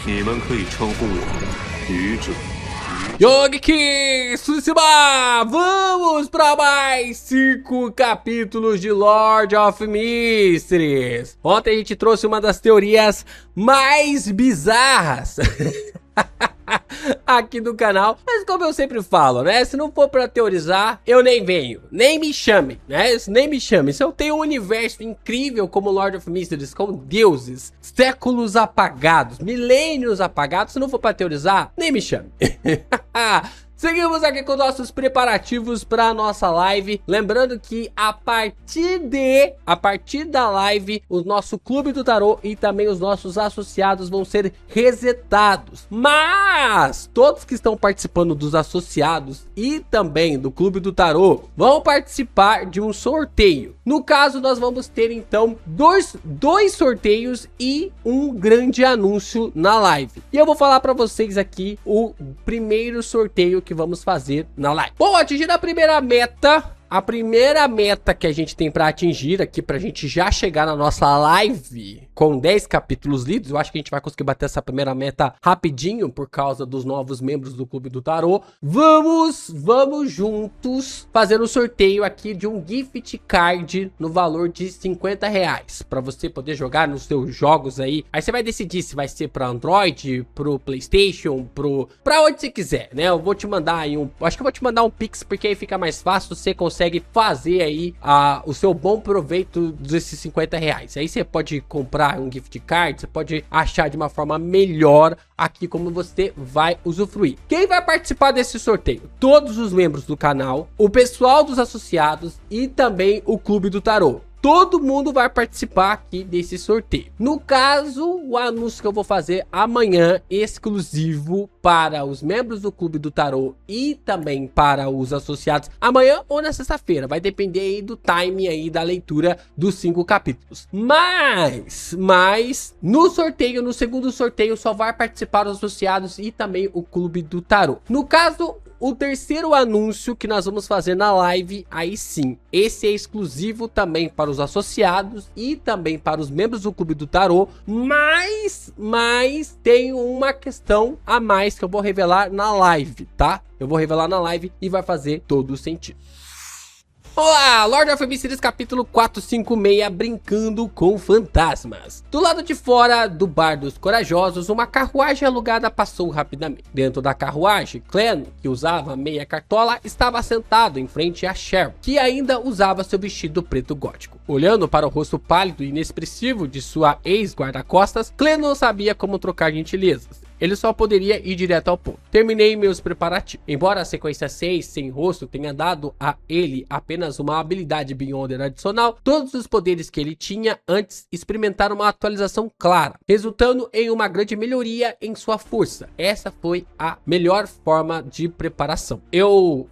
你们可以称呼我愚者。 Yogi Tsushima! Vamos para mais 5 capítulos de Lord of Mysteries. Ontem a gente trouxe uma das teorias mais bizarras aqui do canal, mas como eu sempre falo, né, se não for pra teorizar, eu nem venho, nem me chame, né, nem me chame. Se eu tenho um universo incrível como Lord of Mysteries, com deuses, séculos apagados, milênios apagados, se não for pra teorizar, nem me chame. Seguimos aqui com nossos preparativos para a nossa live. Lembrando que a partir da live, o nosso clube do tarô e também os nossos associados vão ser resetados. Mas todos que estão participando dos associados e também do clube do tarô vão participar de um sorteio. No caso, nós vamos ter então dois sorteios e um grande anúncio na live. E eu vou falar para vocês aqui o primeiro sorteio que vamos fazer na live. Bom, atingir a primeira meta que a gente tem para atingir aqui, pra gente já chegar na nossa live com 10 capítulos lidos. Eu acho que a gente vai conseguir bater essa primeira meta rapidinho por causa dos novos membros do Clube do Tarô. Vamos juntos fazer um sorteio aqui de um gift card no valor de R$50 para você poder jogar nos seus jogos aí. Aí você vai decidir se vai ser para Android, pro PlayStation, pra onde você quiser, né? Eu vou te mandar aí acho que eu vou te mandar um Pix, porque aí fica mais fácil, você consegue fazer aí o seu bom proveito desses R$50. Aí você pode comprar um gift card, você pode achar de uma forma melhor aqui como você vai usufruir. Quem vai participar desse sorteio? Todos os membros do canal, o pessoal dos associados e também o Clube do Tarô. Todo mundo vai participar aqui desse sorteio. No caso, o anúncio que eu vou fazer amanhã, exclusivo para os membros do Clube do Tarô e também para os associados, amanhã ou na sexta-feira, vai depender aí do time aí da leitura dos 5 capítulos. Mas no sorteio, no segundo sorteio, só vai participar os associados e também o Clube do Tarô. No caso, o terceiro anúncio que nós vamos fazer na live, aí sim, esse é exclusivo também para os associados e também para os membros do Clube do Tarô, mas tem uma questão a mais que eu vou revelar na live, tá? Eu vou revelar na live e vai fazer todo o sentido. Olá, Lord of Mysteries capítulo 456, brincando com fantasmas. Do lado de fora do Bar dos Corajosos, uma carruagem alugada passou rapidamente. Dentro da carruagem, Clan, que usava meia cartola, estava sentado em frente a Cheryl, que ainda usava seu vestido preto gótico. Olhando para o rosto pálido e inexpressivo de sua ex-guarda-costas, Clan não sabia como trocar gentilezas. Ele só poderia ir direto ao ponto. Terminei meus preparativos. Embora a sequência 6 sem rosto tenha dado a ele apenas uma habilidade Beyonder adicional, todos os poderes que ele tinha antes experimentaram uma atualização clara, resultando em uma grande melhoria em sua força. Essa foi a melhor forma de preparação.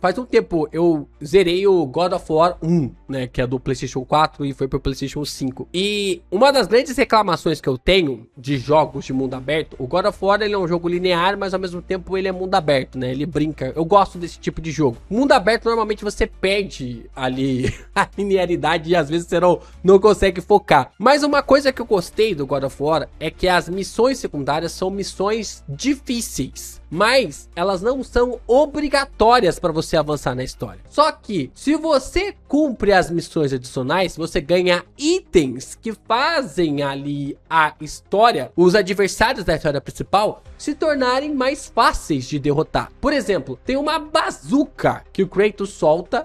Faz um tempo, eu zerei o God of War 1, né, que é do PlayStation 4 e foi pro PlayStation 5. E uma das grandes reclamações que eu tenho de jogos de mundo aberto, o God of War ele é um jogo linear, mas ao mesmo tempo ele é mundo aberto, né? Ele brinca. Eu gosto desse tipo de jogo. Mundo aberto, normalmente você perde ali a linearidade e às vezes você não consegue focar. Mas uma coisa que eu gostei do God of War é que as missões secundárias são missões difíceis, mas elas não são obrigatórias para você avançar na história. Só que se você cumpre as missões adicionais, você ganha itens que fazem ali a história, os adversários da história principal, se tornarem mais fáceis de derrotar. Por exemplo, tem uma bazuca que o Kratos solta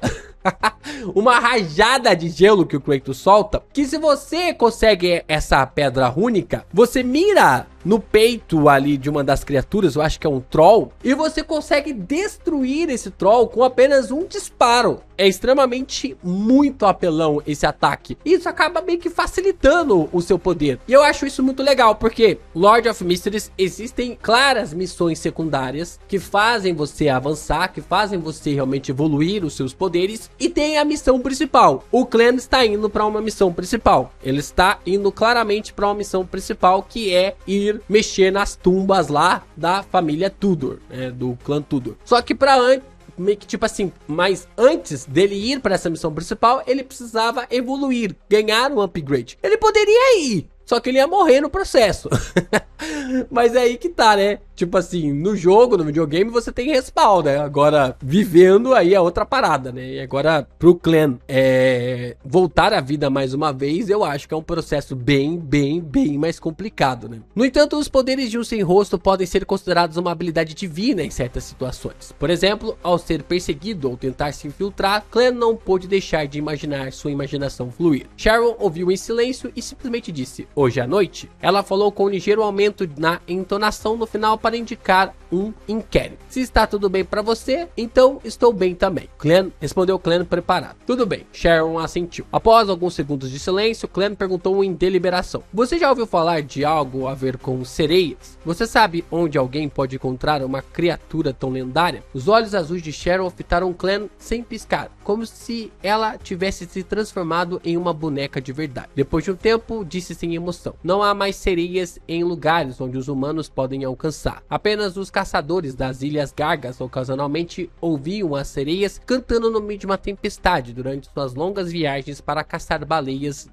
uma rajada de gelo que o Kratos solta, que se você consegue essa pedra rúnica, você mira no peito ali de uma das criaturas, eu acho que é um troll, e você consegue destruir esse troll com apenas um disparo. É extremamente muito apelão esse ataque. Isso acaba meio que facilitando o seu poder. E eu acho isso muito legal, porque Lord of Mysteries existem claras missões secundárias que fazem você avançar, que fazem você realmente evoluir os seus poderes, e tem a missão principal. O clã está indo para uma missão principal. Ele está indo claramente para uma missão principal, que é ir mexer nas tumbas lá da família Tudor, né, do clã Tudor. Só que para antes, meio que tipo assim, mas antes dele ir para essa missão principal, ele precisava evoluir, ganhar um upgrade. Ele poderia ir só que ele ia morrer no processo. Mas é aí que tá, né? Tipo assim, no jogo, no videogame, você tem respawn, né? Agora, vivendo, aí é outra parada, né? E agora, pro clã voltar à vida mais uma vez, eu acho que é um processo bem mais complicado, né? No entanto, os poderes de um sem rosto podem ser considerados uma habilidade divina em certas situações. Por exemplo, ao ser perseguido ou tentar se infiltrar, Clan não pôde deixar de imaginar sua imaginação fluir. Sharon ouviu em silêncio e simplesmente disse, hoje à noite. Ela falou com um ligeiro aumento na entonação no final para indicar um inquérito. Se está tudo bem para você, então estou bem também. Clan respondeu Clan preparado. Tudo bem, Sharon assentiu. Após alguns segundos de silêncio, Clan perguntou em deliberação. Você já ouviu falar de algo a ver com sereias? Você sabe onde alguém pode encontrar uma criatura tão lendária? Os olhos azuis de Sharon fitaram Clan sem piscar, como se ela tivesse se transformado em uma boneca de verdade. Depois de um tempo, disse sem emoção. Não há mais sereias em lugares onde os humanos podem alcançar. Apenas os caçadores das Ilhas Gargas ocasionalmente ouviam as sereias cantando no meio de uma tempestade durante suas longas viagens para caçar baleias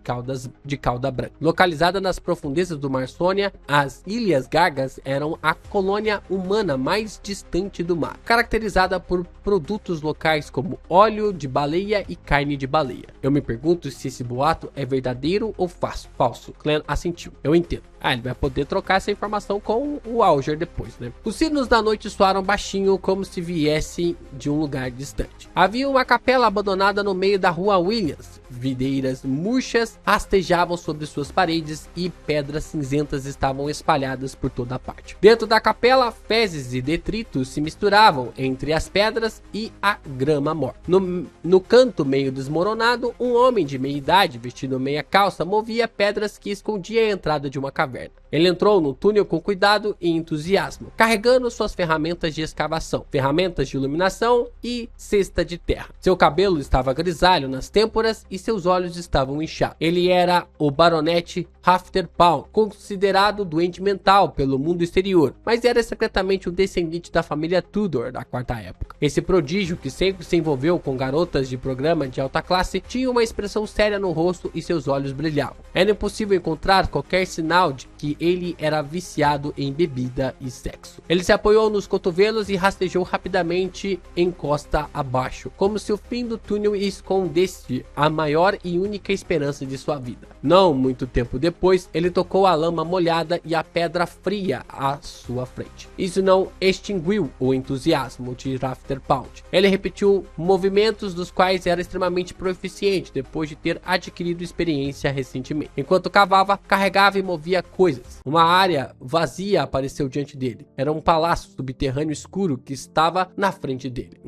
de cauda branca. Localizada nas profundezas do Mar Sônia, as Ilhas Gargas eram a colônia humana mais distante do mar, caracterizada por produtos locais como óleo de baleia e carne de baleia. Eu me pergunto se esse boato é verdadeiro ou falso. Clan assentiu. Eu entendo. Ele vai poder trocar essa informação com o Alger depois, né? Os sinos da noite soaram baixinho, como se viessem de um lugar distante. Havia uma capela abandonada no meio da rua Williams. Videiras murchas rastejavam sobre suas paredes e pedras cinzentas estavam espalhadas por toda a parte. Dentro da capela, fezes e detritos se misturavam entre as pedras e a grama morta. No canto meio desmoronado, um homem de meia idade, vestido meia calça, movia pedras que escondia a entrada de uma caverna. Ele entrou no túnel com cuidado e entusiasmo, carregando suas ferramentas de escavação, ferramentas de iluminação e cesta de terra. Seu cabelo estava grisalho nas têmporas e seus olhos estavam inchados. Ele era o baronete Rafterpound, considerado doente mental pelo mundo exterior, mas era secretamente um descendente da família Tudor da quarta época. Esse prodígio, que sempre se envolveu com garotas de programa de alta classe, tinha uma expressão séria no rosto e seus olhos brilhavam. Era impossível encontrar qualquer sinal de que ele era viciado em bebida e sexo. Ele se apoiou nos cotovelos e rastejou rapidamente em costa abaixo, como se o fim do túnel escondesse a maior e única esperança de sua vida. Não muito tempo depois, ele tocou a lama molhada e a pedra fria à sua frente. Isso não extinguiu o entusiasmo de Rafterpound. Ele repetiu movimentos dos quais era extremamente proficiente depois de ter adquirido experiência recentemente. Enquanto cavava, carregava e movia coisas. Uma área vazia apareceu diante dele. Era um palácio subterrâneo escuro que estava na frente dele.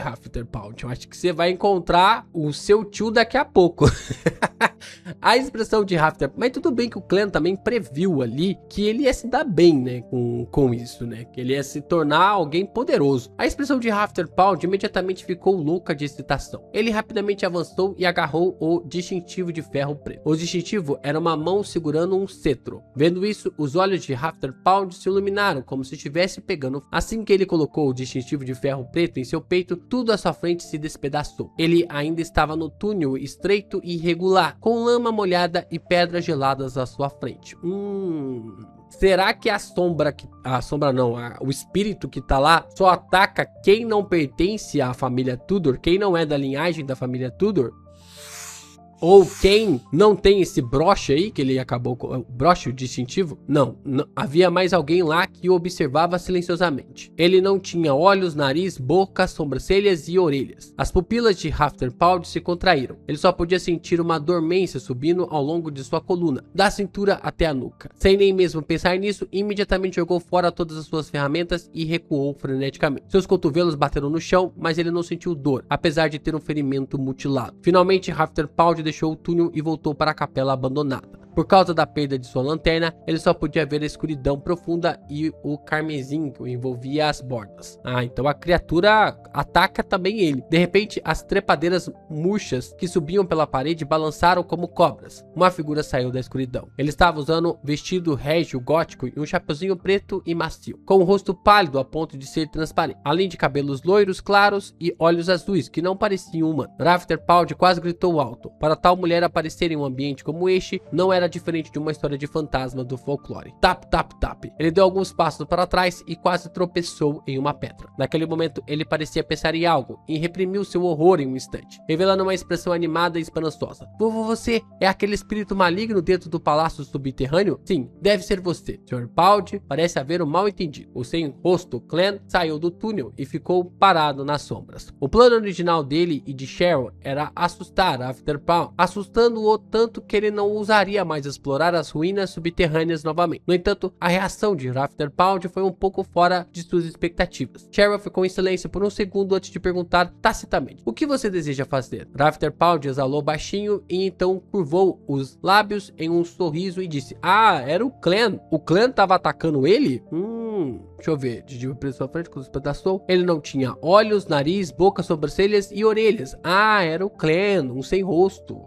Rafterpound, eu acho que você vai encontrar o seu tio daqui a pouco. A expressão de Rafterpound, mas tudo bem que o Clan também previu ali que ele ia se dar bem, né, com isso, né, que ele ia se tornar alguém poderoso. A expressão de Rafterpound imediatamente ficou louca de excitação. Ele rapidamente avançou e agarrou o distintivo de ferro preto. O distintivo era uma mão segurando um cetro. Vendo isso, os olhos de Rafterpound se iluminaram como se estivesse pegando. Assim que ele colocou o distintivo de ferro preto em seu peito, tudo à sua frente se despedaçou. Ele ainda estava no túnel estreito e irregular, com lama molhada e pedras geladas à sua frente. Será que o espírito que tá lá só ataca quem não pertence à família Tudor, quem não é da linhagem da família Tudor? Ou quem não tem esse broche aí, que ele acabou com o broche distintivo? Não, havia mais alguém lá que o observava silenciosamente. Ele não tinha olhos, nariz, boca, sobrancelhas e orelhas. As pupilas de Rafterpound se contraíram. Ele só podia sentir uma dormência subindo ao longo de sua coluna, da cintura até a nuca. Sem nem mesmo pensar nisso, imediatamente jogou fora todas as suas ferramentas e recuou freneticamente. Seus cotovelos bateram no chão, mas ele não sentiu dor, apesar de ter um ferimento mutilado. Finalmente, Rafterpound deixou o túnel e voltou para a capela abandonada. Por causa da perda de sua lanterna, ele só podia ver a escuridão profunda e o carmesim que o envolvia as bordas. Então a criatura ataca também ele. De repente, as trepadeiras murchas que subiam pela parede balançaram como cobras. Uma figura saiu da escuridão. Ele estava usando vestido régio gótico e um chapeuzinho preto e macio, com o rosto pálido a ponto de ser transparente, além de cabelos loiros claros e olhos azuis que não pareciam humanos. Rafter Pawd quase gritou alto. Para tal mulher aparecer em um ambiente como este, não era diferente de uma história de fantasma do folclore. Tap, tap, tap. Ele deu alguns passos para trás e quase tropeçou em uma pedra. Naquele momento, ele parecia pensar em algo e reprimiu seu horror em um instante, revelando uma expressão animada e esperançosa. Você é aquele espírito maligno dentro do palácio subterrâneo? Sim, deve ser você. Sr. Pawd parece haver um mal-entendido. O sem rosto Clann saiu do túnel e ficou parado nas sombras. O plano original dele e de Cheryl era assustar Rafter Pawd, assustando-o tanto que ele não ousaria mais explorar as ruínas subterrâneas novamente. No entanto, a reação de Rafter Pawd foi um pouco fora de suas expectativas. Cheryl ficou em silêncio por um segundo antes de perguntar tacitamente: o que você deseja fazer? Rafter Pawd exalou baixinho e então curvou os lábios em um sorriso e disse: era o Clann. O Clann estava atacando ele? Deixa eu ver. De pra sua frente, com os pedaços. Ele não tinha olhos, nariz, boca, sobrancelhas e orelhas. Era o Clann, um sem rosto.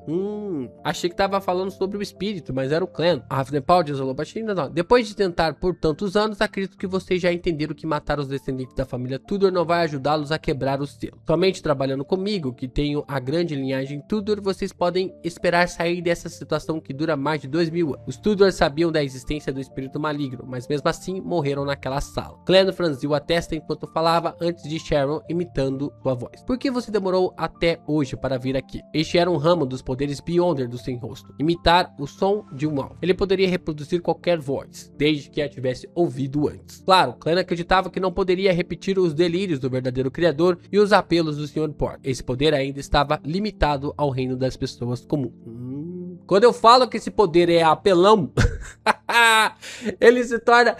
Achei que tava falando sobre o espírito, mas era o Clann. A Rafter Pawd exalou baixinho. Não. Depois de tentar por tantos anos, acredito que vocês já entenderam que matar os descendentes da família Tudor não vai ajudá-los a quebrar o selo. Somente trabalhando comigo, que tenho a grande linhagem Tudor, vocês podem esperar sair dessa situação que dura mais de 2000 anos. Os Tudor sabiam da existência do espírito maligno, mas mesmo assim morreram naquela sala. Clann franziu a testa enquanto falava antes de Sharon, imitando sua voz. Por que você demorou até hoje para vir aqui? Este era um ramo dos poderes Beyonder do Sem Rosto. Imitar o som de um alvo. Ele poderia reproduzir qualquer voz, desde que a tivesse ouvido antes. Claro, Clann acreditava que não poderia repetir os delírios do verdadeiro criador e os apelos do Sr. Pawd. Esse poder ainda estava limitado ao reino das pessoas comuns. Quando eu falo que esse poder é apelão, ele se torna...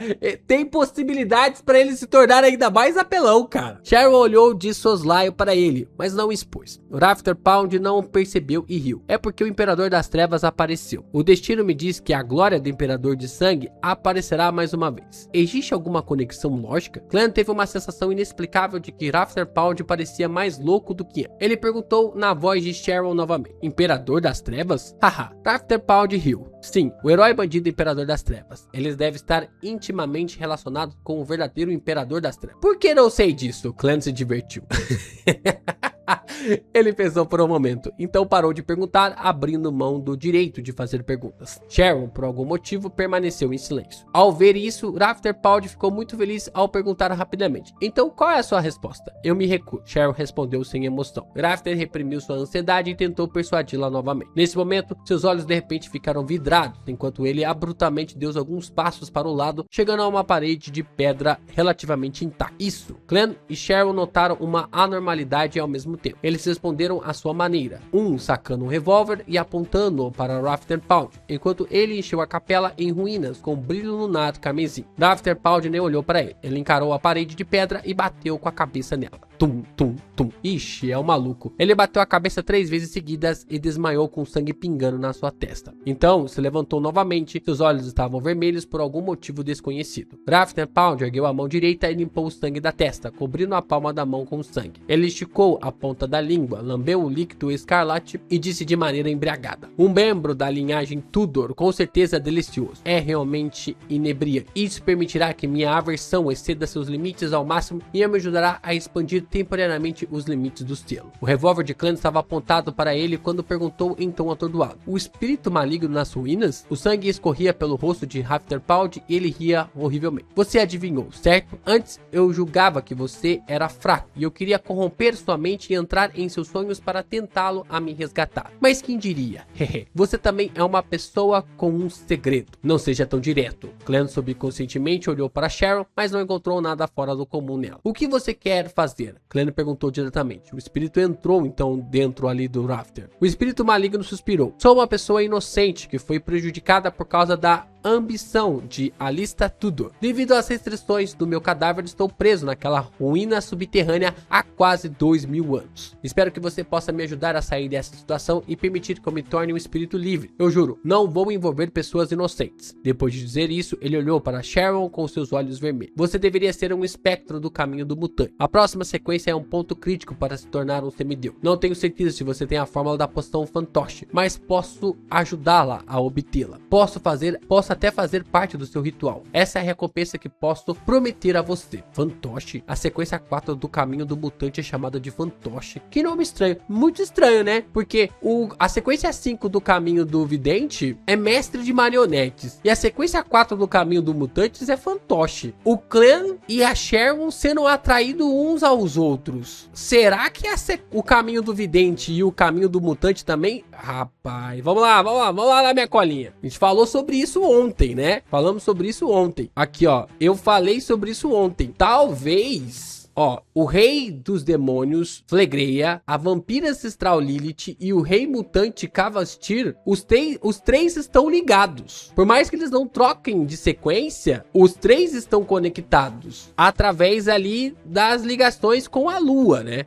Tem possibilidades para ele se tornar ainda mais apelão, cara. Cheryl olhou de soslaio para ele, mas não expôs. Rafter Pawd não percebeu e riu. É porque o Imperador das Trevas apareceu. O destino me diz que a glória do Imperador de Sangue aparecerá mais uma vez. Existe alguma conexão lógica? Clann teve uma sensação inexplicável de que Rafter Pawd parecia mais louco do que ele perguntou na voz de Cheryl novamente. Imperador das Trevas? Haha. Rafter Pawd riu. Sim, o herói bandido Imperador das Trevas. Eles devem estar intimamente relacionados com o verdadeiro Imperador das Trevas. Por que não sei disso? Clann se divertiu. Ele pensou por um momento, então parou de perguntar, abrindo mão do direito de fazer perguntas. Sharon, por algum motivo, permaneceu em silêncio. Ao ver isso, Rafter Pawd ficou muito feliz ao perguntar rapidamente: então qual é a sua resposta? Eu me recuso. Sharon respondeu sem emoção. Rafter reprimiu sua ansiedade e tentou persuadi-la novamente. Nesse momento, seus olhos de repente ficaram vidrados, enquanto ele abruptamente deu alguns passos para o lado, chegando a uma parede de pedra relativamente intacta. Isso, Clann e Sharon notaram uma anormalidade ao mesmo tempo. Eles responderam à sua maneira, um sacando um revólver e apontando-o para Rafter Pawd, enquanto ele encheu a capela em ruínas com brilho lunar carmesim. Rafter Pawd nem olhou para ele. Ele encarou a parede de pedra e bateu com a cabeça nela. Tum, tum, tum. Ixi, é um maluco. Ele bateu a cabeça 3 vezes seguidas e desmaiou com sangue pingando na sua testa. Então, se levantou novamente. Seus olhos estavam vermelhos por algum motivo desconhecido. Rafter Pawd ergueu a mão direita e limpou o sangue da testa, cobrindo a palma da mão com sangue. Ele esticou a ponta da língua, lambeu o líquido escarlate e disse de maneira embriagada: um membro da linhagem Tudor, com certeza delicioso. É realmente inebriante. Isso permitirá que minha aversão exceda seus limites ao máximo e me ajudará a expandir temporariamente os limites do selo. O revólver de Clann estava apontado para ele quando perguntou em tom atordoado: o espírito maligno nas ruínas? O sangue escorria pelo rosto de Rafter Pawd e ele ria horrivelmente. Você adivinhou, certo? Antes eu julgava que você era fraco e eu queria corromper sua mente e entrar em seus sonhos para tentá-lo a me resgatar. Mas quem diria? Você também é uma pessoa com um segredo. Não seja tão direto. Clann subconscientemente olhou para Sharon, mas não encontrou nada fora do comum nela. O que você quer fazer? Clann perguntou diretamente. O espírito entrou então dentro ali do Rafter. O espírito maligno suspirou. Sou uma pessoa inocente que foi prejudicada por causa da ambição de Alista Tudor. Devido às restrições do meu cadáver, estou preso naquela ruína subterrânea há quase 2000 anos. Espero que você possa me ajudar a sair dessa situação e permitir que eu me torne um espírito livre. Eu juro, não vou envolver pessoas inocentes. Depois de dizer isso, ele olhou para Sharon com seus olhos vermelhos. Você deveria ser um espectro do caminho do mutante. A próxima sequência é um ponto crítico para se tornar um semideus. Não tenho certeza se você tem a fórmula da poção fantoche, mas posso ajudá-la a obtê-la. Posso até fazer parte do seu ritual. Essa é a recompensa que posso prometer a você. Fantoche? A sequência 4 do caminho do mutante é chamada de fantoche. Que nome estranho. Muito estranho, né? Porque a sequência 5 do caminho do vidente é mestre de marionetes. E a sequência 4 do caminho do mutantes é fantoche. O clã e a Sharon sendo atraídos uns aos outros. Será que o caminho do vidente e o caminho do mutante também? Rapaz, vamos lá na minha colinha. A gente falou sobre isso ontem, né? Falamos sobre isso ontem. Aqui, ó, eu falei sobre isso ontem. Talvez... Ó, o rei dos demônios, Flegreia, a vampira ancestral Lilith e o rei mutante Cavastir, os três estão ligados. Por mais que eles não troquem de sequência, os três estão conectados através ali das ligações com a lua, né?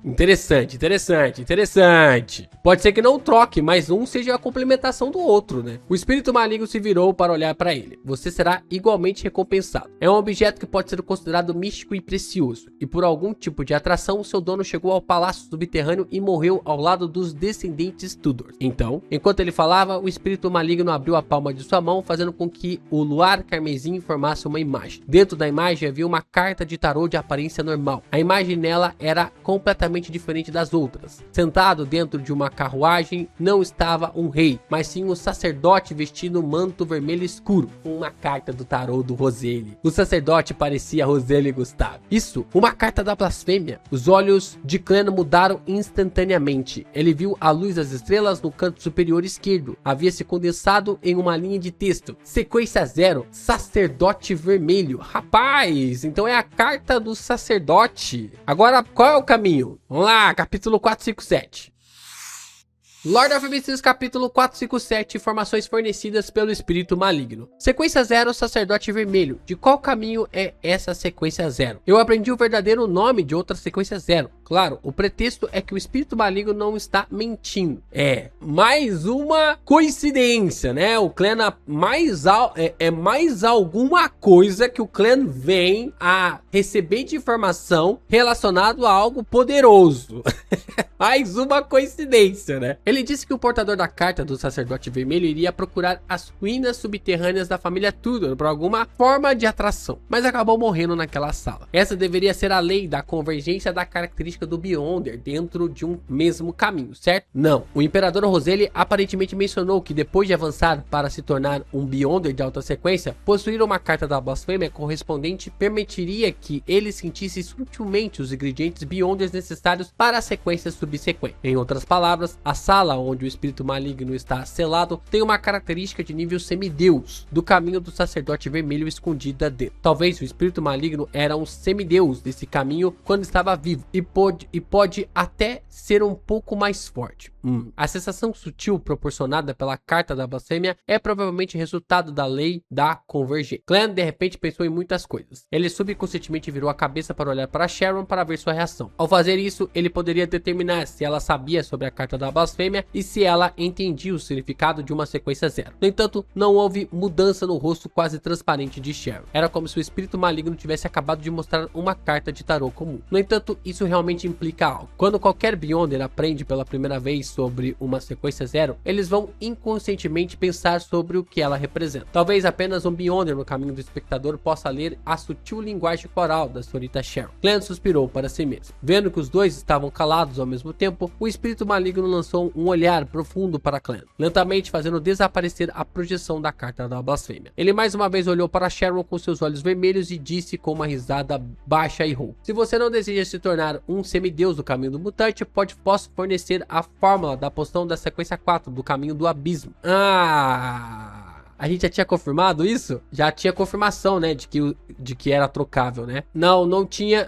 Interessante. Pode ser que não troque, mas um seja a complementação do outro, né? O espírito maligno se virou para olhar para ele. Você será igualmente recompensado. É um objeto que pode ser considerado místico e precioso. E por algum tipo de atração, seu dono chegou ao palácio subterrâneo e morreu ao lado dos descendentes Tudor. Então, enquanto ele falava, o espírito maligno abriu a palma de sua mão, fazendo com que o luar carmesim formasse uma imagem. Dentro da imagem havia uma carta de tarô de aparência normal. A imagem nela era completamente diferente das outras. Sentado dentro de uma carruagem não estava um rei, mas sim um sacerdote vestindo um manto vermelho escuro, com uma carta do tarô do Roseli. O sacerdote parecia Roseli Gustavo. Isso, uma carta da blasfêmia. Os olhos de Cleno mudaram instantaneamente. Ele viu a luz das estrelas no canto superior esquerdo. Havia se condensado em uma linha de texto. Sequência 0, sacerdote vermelho. Rapaz, então é a carta do sacerdote. Agora, qual é o caminho? Vamos lá, capítulo 457. Lord of Mysteries, capítulo 457, informações fornecidas pelo espírito maligno. Sequência 0, sacerdote vermelho. De qual caminho é essa sequência 0? Eu aprendi o verdadeiro nome de outra sequência 0. Claro, o pretexto é que o espírito maligno não está mentindo. É mais uma coincidência, né? O clã mais alguma coisa que o clã vem a receber de informação relacionado a algo poderoso. Mais uma coincidência, né? Ele disse que o portador da carta do sacerdote vermelho iria procurar as ruínas subterrâneas da família Tudor por alguma forma de atração, mas acabou morrendo naquela sala. Essa deveria ser a lei da convergência da característica do Beyonder dentro de um mesmo caminho, certo? Não. O imperador Roseli aparentemente mencionou que depois de avançar para se tornar um Beyonder de alta sequência, possuir uma carta da blasfêmia correspondente permitiria que ele sentisse sutilmente os ingredientes Beyonders necessários para a sequência subsequente. Em outras palavras, a sala onde o espírito maligno está selado tem uma característica de nível semideus do caminho do sacerdote vermelho escondida dentro. Talvez o espírito maligno era um semideus desse caminho quando estava vivo e pode até ser um pouco mais forte. A sensação sutil proporcionada pela carta da blasfêmia é provavelmente resultado da lei da convergência. Clan de repente pensou em muitas coisas. Ele subconscientemente virou a cabeça para olhar para Sharon para ver sua reação. Ao fazer isso, ele poderia determinar se ela sabia sobre a carta da blasfêmia e se ela entendia o significado de uma sequência 0. No entanto, não houve mudança no rosto quase transparente de Sharon. Era como se o espírito maligno tivesse acabado de mostrar uma carta de tarô comum. No entanto, isso realmente implica algo. Quando qualquer Beyonder aprende pela primeira vez sobre uma sequência 0, eles vão inconscientemente pensar sobre o que ela representa. Talvez apenas um Beyonder no caminho do espectador possa ler a sutil linguagem coral da senhorita Sharon. Clan suspirou para si mesmo. Vendo que os dois estavam calados ao mesmo tempo, o espírito maligno lançou um olhar profundo para Clan, lentamente fazendo desaparecer a projeção da carta da blasfêmia. Ele mais uma vez olhou para Sharon com seus olhos vermelhos e disse com uma risada baixa e rouca: se você não deseja se tornar um semideus do caminho do mutante, posso fornecer a fórmula da poção da sequência 4 do caminho do abismo. A gente já tinha confirmado isso? Já tinha confirmação, né? De que era trocável, né? Não tinha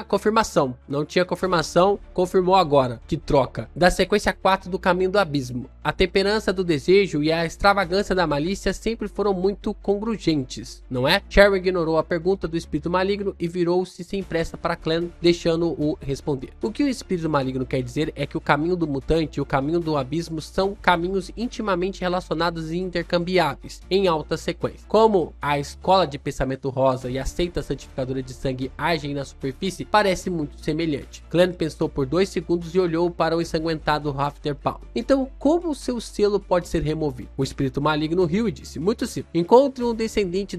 confirmação. Não tinha confirmação. Confirmou agora que troca. Da sequência 4 do Caminho do Abismo. A temperança do desejo e a extravagância da malícia sempre foram muito congruentes, não é? Cheryl ignorou a pergunta do espírito maligno e virou-se sem pressa para Clem, deixando-o responder. O que o espírito maligno quer dizer é que o caminho do mutante e o caminho do abismo são caminhos intimamente relacionados e intercambiáveis, em alta sequência. Como a escola de pensamento rosa e a seita santificadora de sangue agem na superfície, parece muito semelhante. Clem pensou por 2 segundos e olhou para o ensanguentado Rafterpawn. Então, como seu selo pode ser removido? O espírito maligno riu e disse: muito simples. Encontre um descendente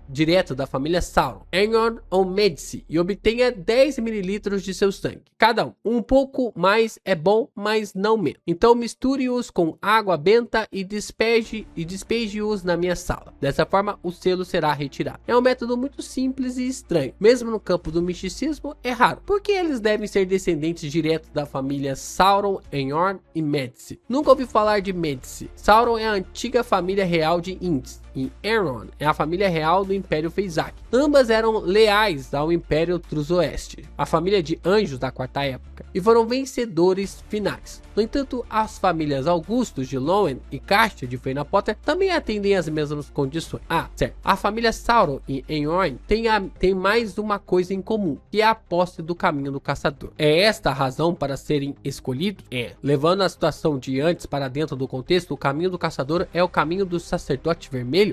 direto da família Sauron, Eorn ou Medici, e obtenha 10 ml de seu sangue. Cada um. Um pouco mais é bom, mas não menos. Então misture-os com água benta e despeje-os na minha sala. Dessa forma, o selo será retirado. É um método muito simples e estranho. Mesmo no campo do misticismo, é raro. Por que eles devem ser descendentes diretos da família Sauron, Eorn e Medici? Nunca ouvi falar de Medici. Sauron é a antiga família real de Ents. E Eorn é a família real do Império Fezak. Ambas eram leais ao Império Truzoeste, a família de anjos da Quarta Época, e foram vencedores finais. No entanto, as famílias Augustus de Loen e Castia de Feina Potter também atendem às mesmas condições. Certo. A família Sauron e Eorn tem mais uma coisa em comum, que é a posse do caminho do caçador. É esta a razão para serem escolhidos? Levando a situação de antes para dentro do contexto, o caminho do caçador é o caminho do sacerdote vermelho.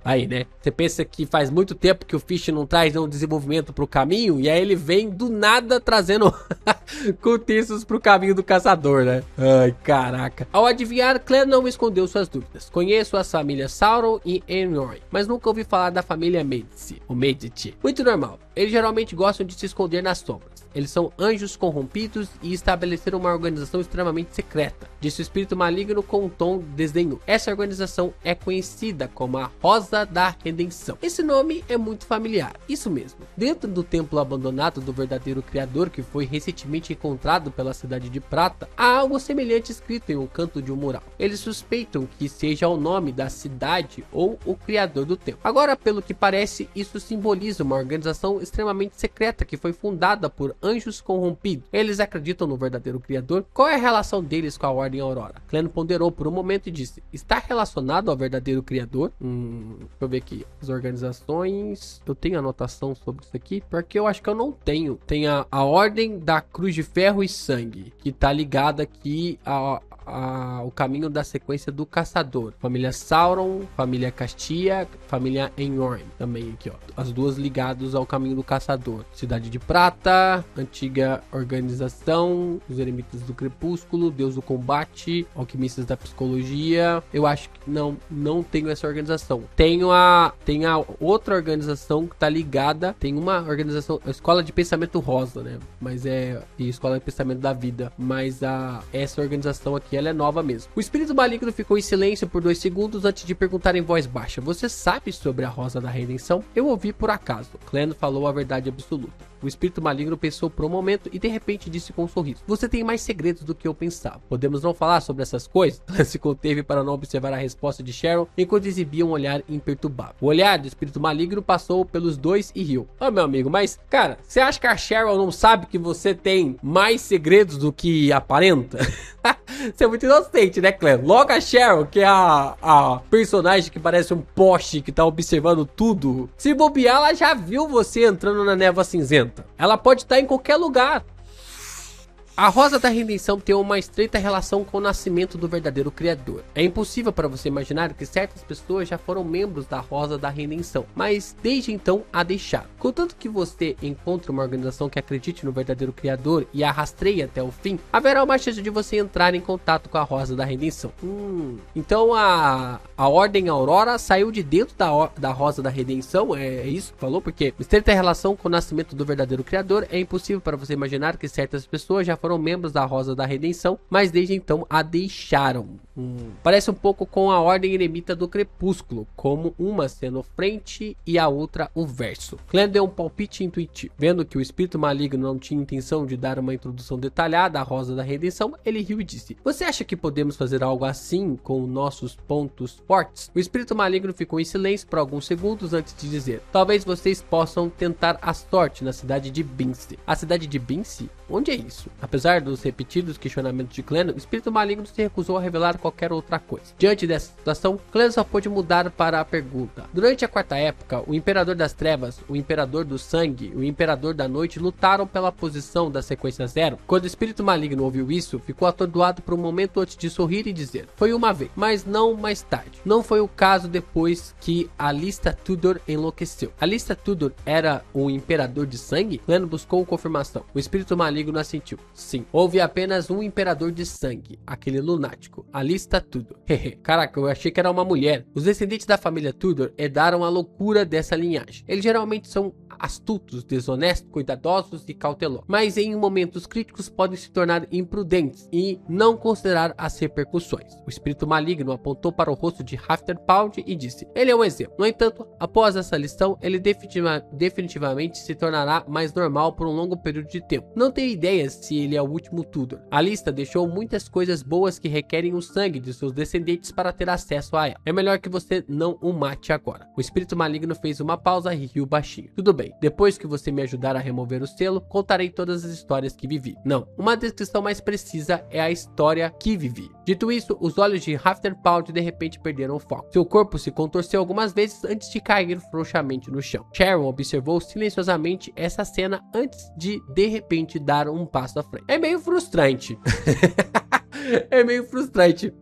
Aí, né? Você pensa que faz muito tempo que o Fish não traz nenhum desenvolvimento pro caminho, e aí ele vem do nada trazendo contextos pro caminho do caçador, né? Ai, caraca. Ao adivinhar, Clem não escondeu suas dúvidas. Conheço as famílias Sauron e Eorn, mas nunca ouvi falar da família Medici, ou Medici. Muito normal. Eles geralmente gostam de se esconder nas sombras. Eles são anjos corrompidos e estabeleceram uma organização extremamente secreta, disse o espírito maligno com um tom desdenhoso. Essa organização é conhecida como a Rosa da Redenção. Esse nome é muito familiar, isso mesmo. Dentro do templo abandonado do verdadeiro criador, que foi recentemente encontrado pela cidade de Prata, há algo semelhante escrito em um canto de um mural. Eles suspeitam que seja o nome da cidade ou o criador do templo. Agora, pelo que parece, isso simboliza uma organização extremamente secreta que foi fundada por anjos corrompidos. Eles acreditam no verdadeiro criador. Qual é a relação deles com a Ordem Aurora? Clem ponderou por um momento e disse: está relacionado ao verdadeiro criador? Deixa eu ver aqui. As organizações... Eu tenho anotação sobre isso aqui? Porque eu acho que eu não tenho. Tem a Ordem da Cruz de Ferro e Sangue, que tá ligada aqui o caminho da sequência do caçador. Família Sauron, família Castia, família Eorn. Também aqui, ó. As duas ligadas ao caminho do caçador. Cidade de Prata, antiga organização, os eremitas do crepúsculo, Deus do combate, alquimistas da psicologia. Eu acho que não tenho essa organização. Tem a outra organização que tá ligada. Tem uma organização, a Escola de Pensamento Rosa, né? Mas e Escola de Pensamento da Vida. Mas essa organização aqui, ela é nova mesmo. O espírito maligno ficou em silêncio por 2 segundos antes de perguntar em voz baixa: você sabe sobre a Rosa da Redenção? Eu ouvi por acaso. Clem falou a verdade absoluta. O espírito maligno pensou por um momento e de repente disse com um sorriso: você tem mais segredos do que eu pensava. Podemos não falar sobre essas coisas? Se conteve para não observar a resposta de Cheryl enquanto exibia um olhar imperturbável. O olhar do espírito maligno passou pelos dois e riu. Meu amigo, mas, cara, você acha que a Cheryl não sabe que você tem mais segredos do que aparenta? Você é muito inocente, né, Clem? Logo a Cheryl, que é a personagem que parece um poste que tá observando tudo. Se bobear, ela já viu você entrando na névoa cinzenta. Ela pode estar em qualquer lugar. A Rosa da Redenção tem uma estreita relação com o nascimento do verdadeiro criador. É impossível para você imaginar que certas pessoas já foram membros da Rosa da Redenção, mas desde então a deixaram. Contanto que você encontre uma organização que acredite no verdadeiro criador e a rastreie até o fim, haverá uma chance de você entrar em contato com a Rosa da Redenção. Então a Ordem Aurora saiu de dentro da Rosa da Redenção, é isso que falou? Porque estreita relação com o nascimento do verdadeiro criador, é impossível para você imaginar que certas pessoas já foram membros da Rosa da Redenção, mas desde então a deixaram. Parece um pouco com a Ordem Eremita do Crepúsculo, como uma sendo frente e a outra o verso. Clan deu um palpite intuitivo. Vendo que o espírito maligno não tinha intenção de dar uma introdução detalhada à Rosa da Redenção, ele riu e disse: "Você acha que podemos fazer algo assim com nossos pontos fortes?" O espírito maligno ficou em silêncio por alguns segundos antes de dizer: "Talvez vocês possam tentar a sorte na cidade de Bince." A cidade de Bince? Onde é isso? Apesar dos repetidos questionamentos de Clan, o espírito maligno se recusou a revelar qualquer outra coisa. Diante dessa situação, Clan só pôde mudar para a pergunta. Durante a Quarta Época, o Imperador das Trevas, o Imperador do Sangue e o Imperador da Noite lutaram pela posição da sequência 0. Quando o espírito maligno ouviu isso, ficou atordoado por um momento antes de sorrir e dizer: "Foi uma vez, mas não mais tarde." Não foi o caso depois que a Lista Tudor enlouqueceu. A Lista Tudor era o Imperador de Sangue? Clan buscou confirmação. O espírito maligno assentiu. Sim, houve apenas um Imperador de Sangue, aquele lunático, a Lista Tudor. Caraca, eu achei que era uma mulher. Os descendentes da família Tudor herdaram a loucura dessa linhagem. Eles geralmente são astutos, desonestos, cuidadosos e cautelosos, mas em momentos críticos podem se tornar imprudentes e não considerar as repercussões. O espírito maligno apontou para o rosto de Halfterpound e disse: "Ele é um exemplo." No entanto, após essa lição, ele definitivamente se tornará mais normal por um longo período de tempo. Não tenho ideia se ele é o último Tudor. A lista deixou muitas coisas boas que requerem o sangue de seus descendentes para ter acesso a ela. É melhor que você não o mate agora. O espírito maligno fez uma pausa e riu baixinho. "Tudo bem, depois que você me ajudar a remover o selo, contarei todas as histórias que vivi." Não, uma descrição mais precisa é a história que vivi. Dito isso, os olhos de Halfterpound de repente perderam o foco. Seu corpo se contorceu algumas vezes antes de cair frouxamente no chão. Sharon observou silenciosamente essa cena antes de repente dar um passo à frente. É meio frustrante. É meio frustrante.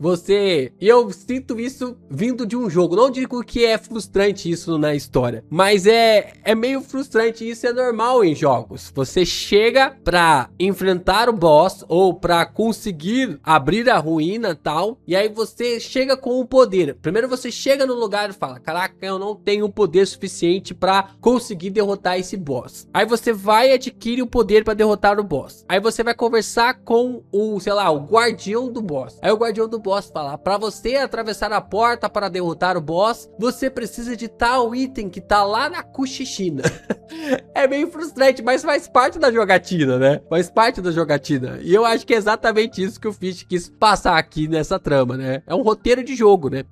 E eu sinto isso vindo de um jogo. Não digo que é frustrante isso na história, mas é meio frustrante. Isso é normal em jogos. Você chega pra enfrentar o boss ou pra conseguir abrir a ruína e tal, e aí você chega com o poder. Primeiro você chega no lugar e fala: "Caraca, eu não tenho poder suficiente pra conseguir derrotar esse boss." Aí você vai e adquire o poder pra derrotar o boss. Aí você vai conversar com o, sei lá, o guardião do boss. Aí o guardião do boss fala: "Para você atravessar a porta para derrotar o boss, você precisa de tal item que tá lá na Kushishina." É meio frustrante, mas faz parte da jogatina, né? Faz parte da jogatina. E eu acho que é exatamente isso que o Fish quis passar aqui nessa trama, né? É um roteiro de jogo, né?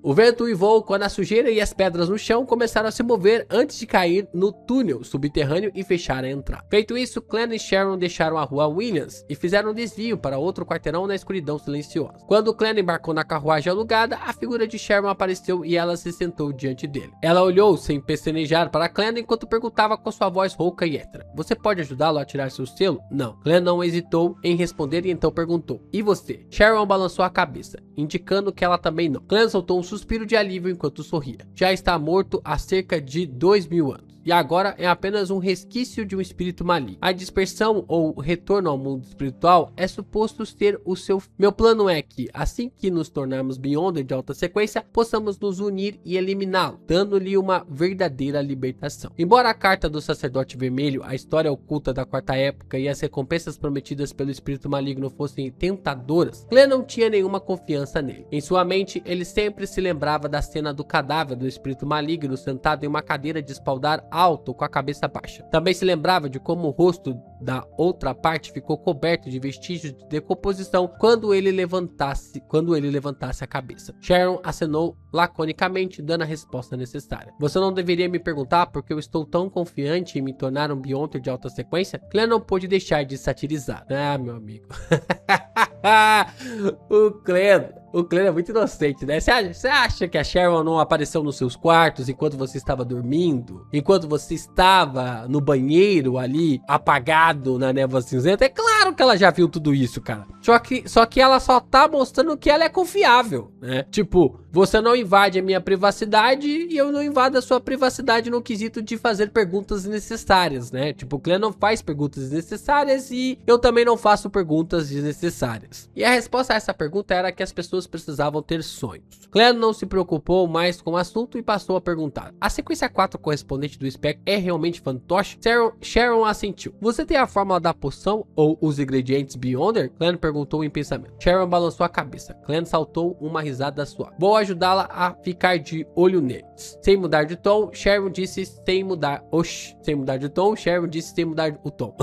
O vento uivou quando a sujeira e as pedras no chão começaram a se mover antes de cair no túnel subterrâneo e fechar a entrada. Feito isso, Clan e Sharon deixaram a rua Williams e fizeram um desvio para outro quarteirão na escuridão silenciosa. Quando Clan embarcou na carruagem alugada, a figura de Sharon apareceu e ela se sentou diante dele. Ela olhou sem pestanejar para Clan enquanto perguntava com sua voz rouca e hétera: "Você pode ajudá-lo a tirar seu selo?" Não. Clan não hesitou em responder e então perguntou: "E você?" Sharon balançou a cabeça, indicando que ela também não. Clan soltou um suspiro de alívio enquanto sorria. Já está morto há cerca de 2000 anos. E agora é apenas um resquício de um espírito maligno. A dispersão ou retorno ao mundo espiritual é suposto ser o seu... Meu plano é que, assim que nos tornarmos Beyonder de alta sequência, possamos nos unir e eliminá-lo, dando-lhe uma verdadeira libertação. Embora a carta do sacerdote vermelho, a história oculta da Quarta Época e as recompensas prometidas pelo espírito maligno fossem tentadoras, Clan não tinha nenhuma confiança nele. Em sua mente, ele sempre se lembrava da cena do cadáver do espírito maligno sentado em uma cadeira de espaldar alto com a cabeça baixa. Também se lembrava de como o rosto da outra parte ficou coberto de vestígios de decomposição quando ele levantasse a cabeça. Sharon acenou laconicamente, dando a resposta necessária. "Você não deveria me perguntar porque eu estou tão confiante em me tornar um Beyonder de alta sequência?" Clan não pôde deixar de satirizar. Ah, meu amigo. O Clan é muito inocente, né? Você acha que a Sharon não apareceu nos seus quartos enquanto você estava dormindo? Enquanto você estava no banheiro ali, apagado na névoa cinzenta? É claro que ela já viu tudo isso, cara. Só que ela só tá mostrando que ela é confiável, né? Tipo, você não invade a minha privacidade e eu não invado a sua privacidade no quesito de fazer perguntas desnecessárias, né? Tipo, o Clan não faz perguntas desnecessárias e eu também não faço perguntas desnecessárias. E a resposta a essa pergunta era que as pessoas pessoas precisavam ter sonhos. Clem não se preocupou mais com o assunto e passou a perguntar: a sequência 4 correspondente do espectro é realmente fantoche? Sharon assentiu. Você tem a fórmula da poção ou os ingredientes Beyonder? Clem perguntou em pensamento. Sharon balançou a cabeça. Clem saltou uma risada suave. Vou ajudá-la a ficar de olho neles. Sem mudar de tom, Sharon disse sem mudar... sem mudar de tom, Sharon disse sem mudar o tom.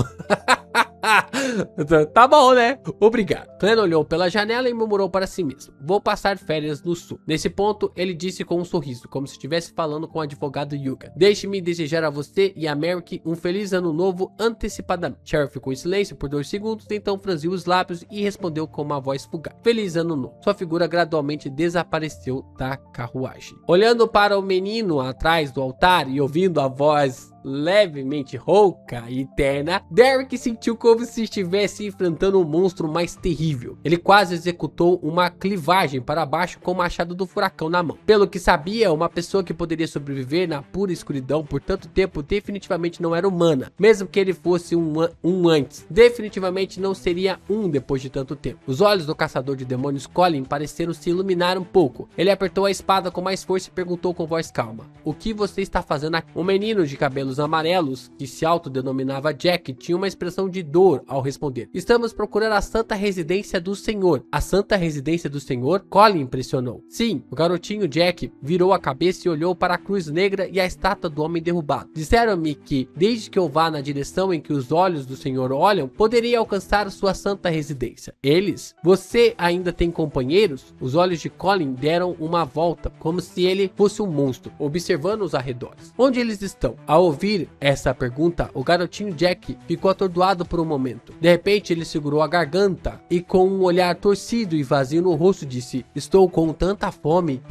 Tá bom, né? Obrigado. Clem olhou pela janela e murmurou para si mesmo: vou passar férias no sul. Nesse ponto, ele disse com um sorriso, como se estivesse falando com o advogado Yuga: deixe-me desejar a você e a Merrick um feliz ano novo antecipadamente. Sharon ficou em silêncio por 2 segundos, então franziu os lábios e respondeu com uma voz fugaz: feliz ano novo. Sua figura gradualmente desapareceu da carruagem. Olhando para o menino atrás do altar e ouvindo a voz levemente rouca e terna, Derek sentiu como se estivesse enfrentando um monstro mais terrível. Ele quase executou uma clivagem para baixo com o machado do furacão na mão. Pelo que sabia, uma pessoa que poderia sobreviver na pura escuridão por tanto tempo definitivamente não era humana. Mesmo que ele fosse um antes, definitivamente não seria um depois de tanto tempo. Os olhos do caçador de demônios Colin pareceram se iluminar um pouco. Ele apertou a espada com mais força e perguntou com voz calma: o que você está fazendo aqui? O menino de cabelos amarelos, que se autodenominava Jack, tinha uma expressão de dor ao responder: estamos procurando a Santa Residência do Senhor. A Santa Residência do Senhor? Colin impressionou. Sim. O garotinho Jack virou a cabeça e olhou para a cruz negra e a estátua do homem derrubado. Disseram-me que, desde que eu vá na direção em que os olhos do Senhor olham, poderia alcançar sua Santa Residência. Eles? Você ainda tem companheiros? Os olhos de Colin deram uma volta, como se ele fosse um monstro, observando os arredores. Onde eles estão? Ao ouvir essa pergunta, o garotinho Jack ficou atordoado por um momento. De repente, ele segurou a garganta e, com um olhar torcido e vazio no rosto, disse: estou com tanta fome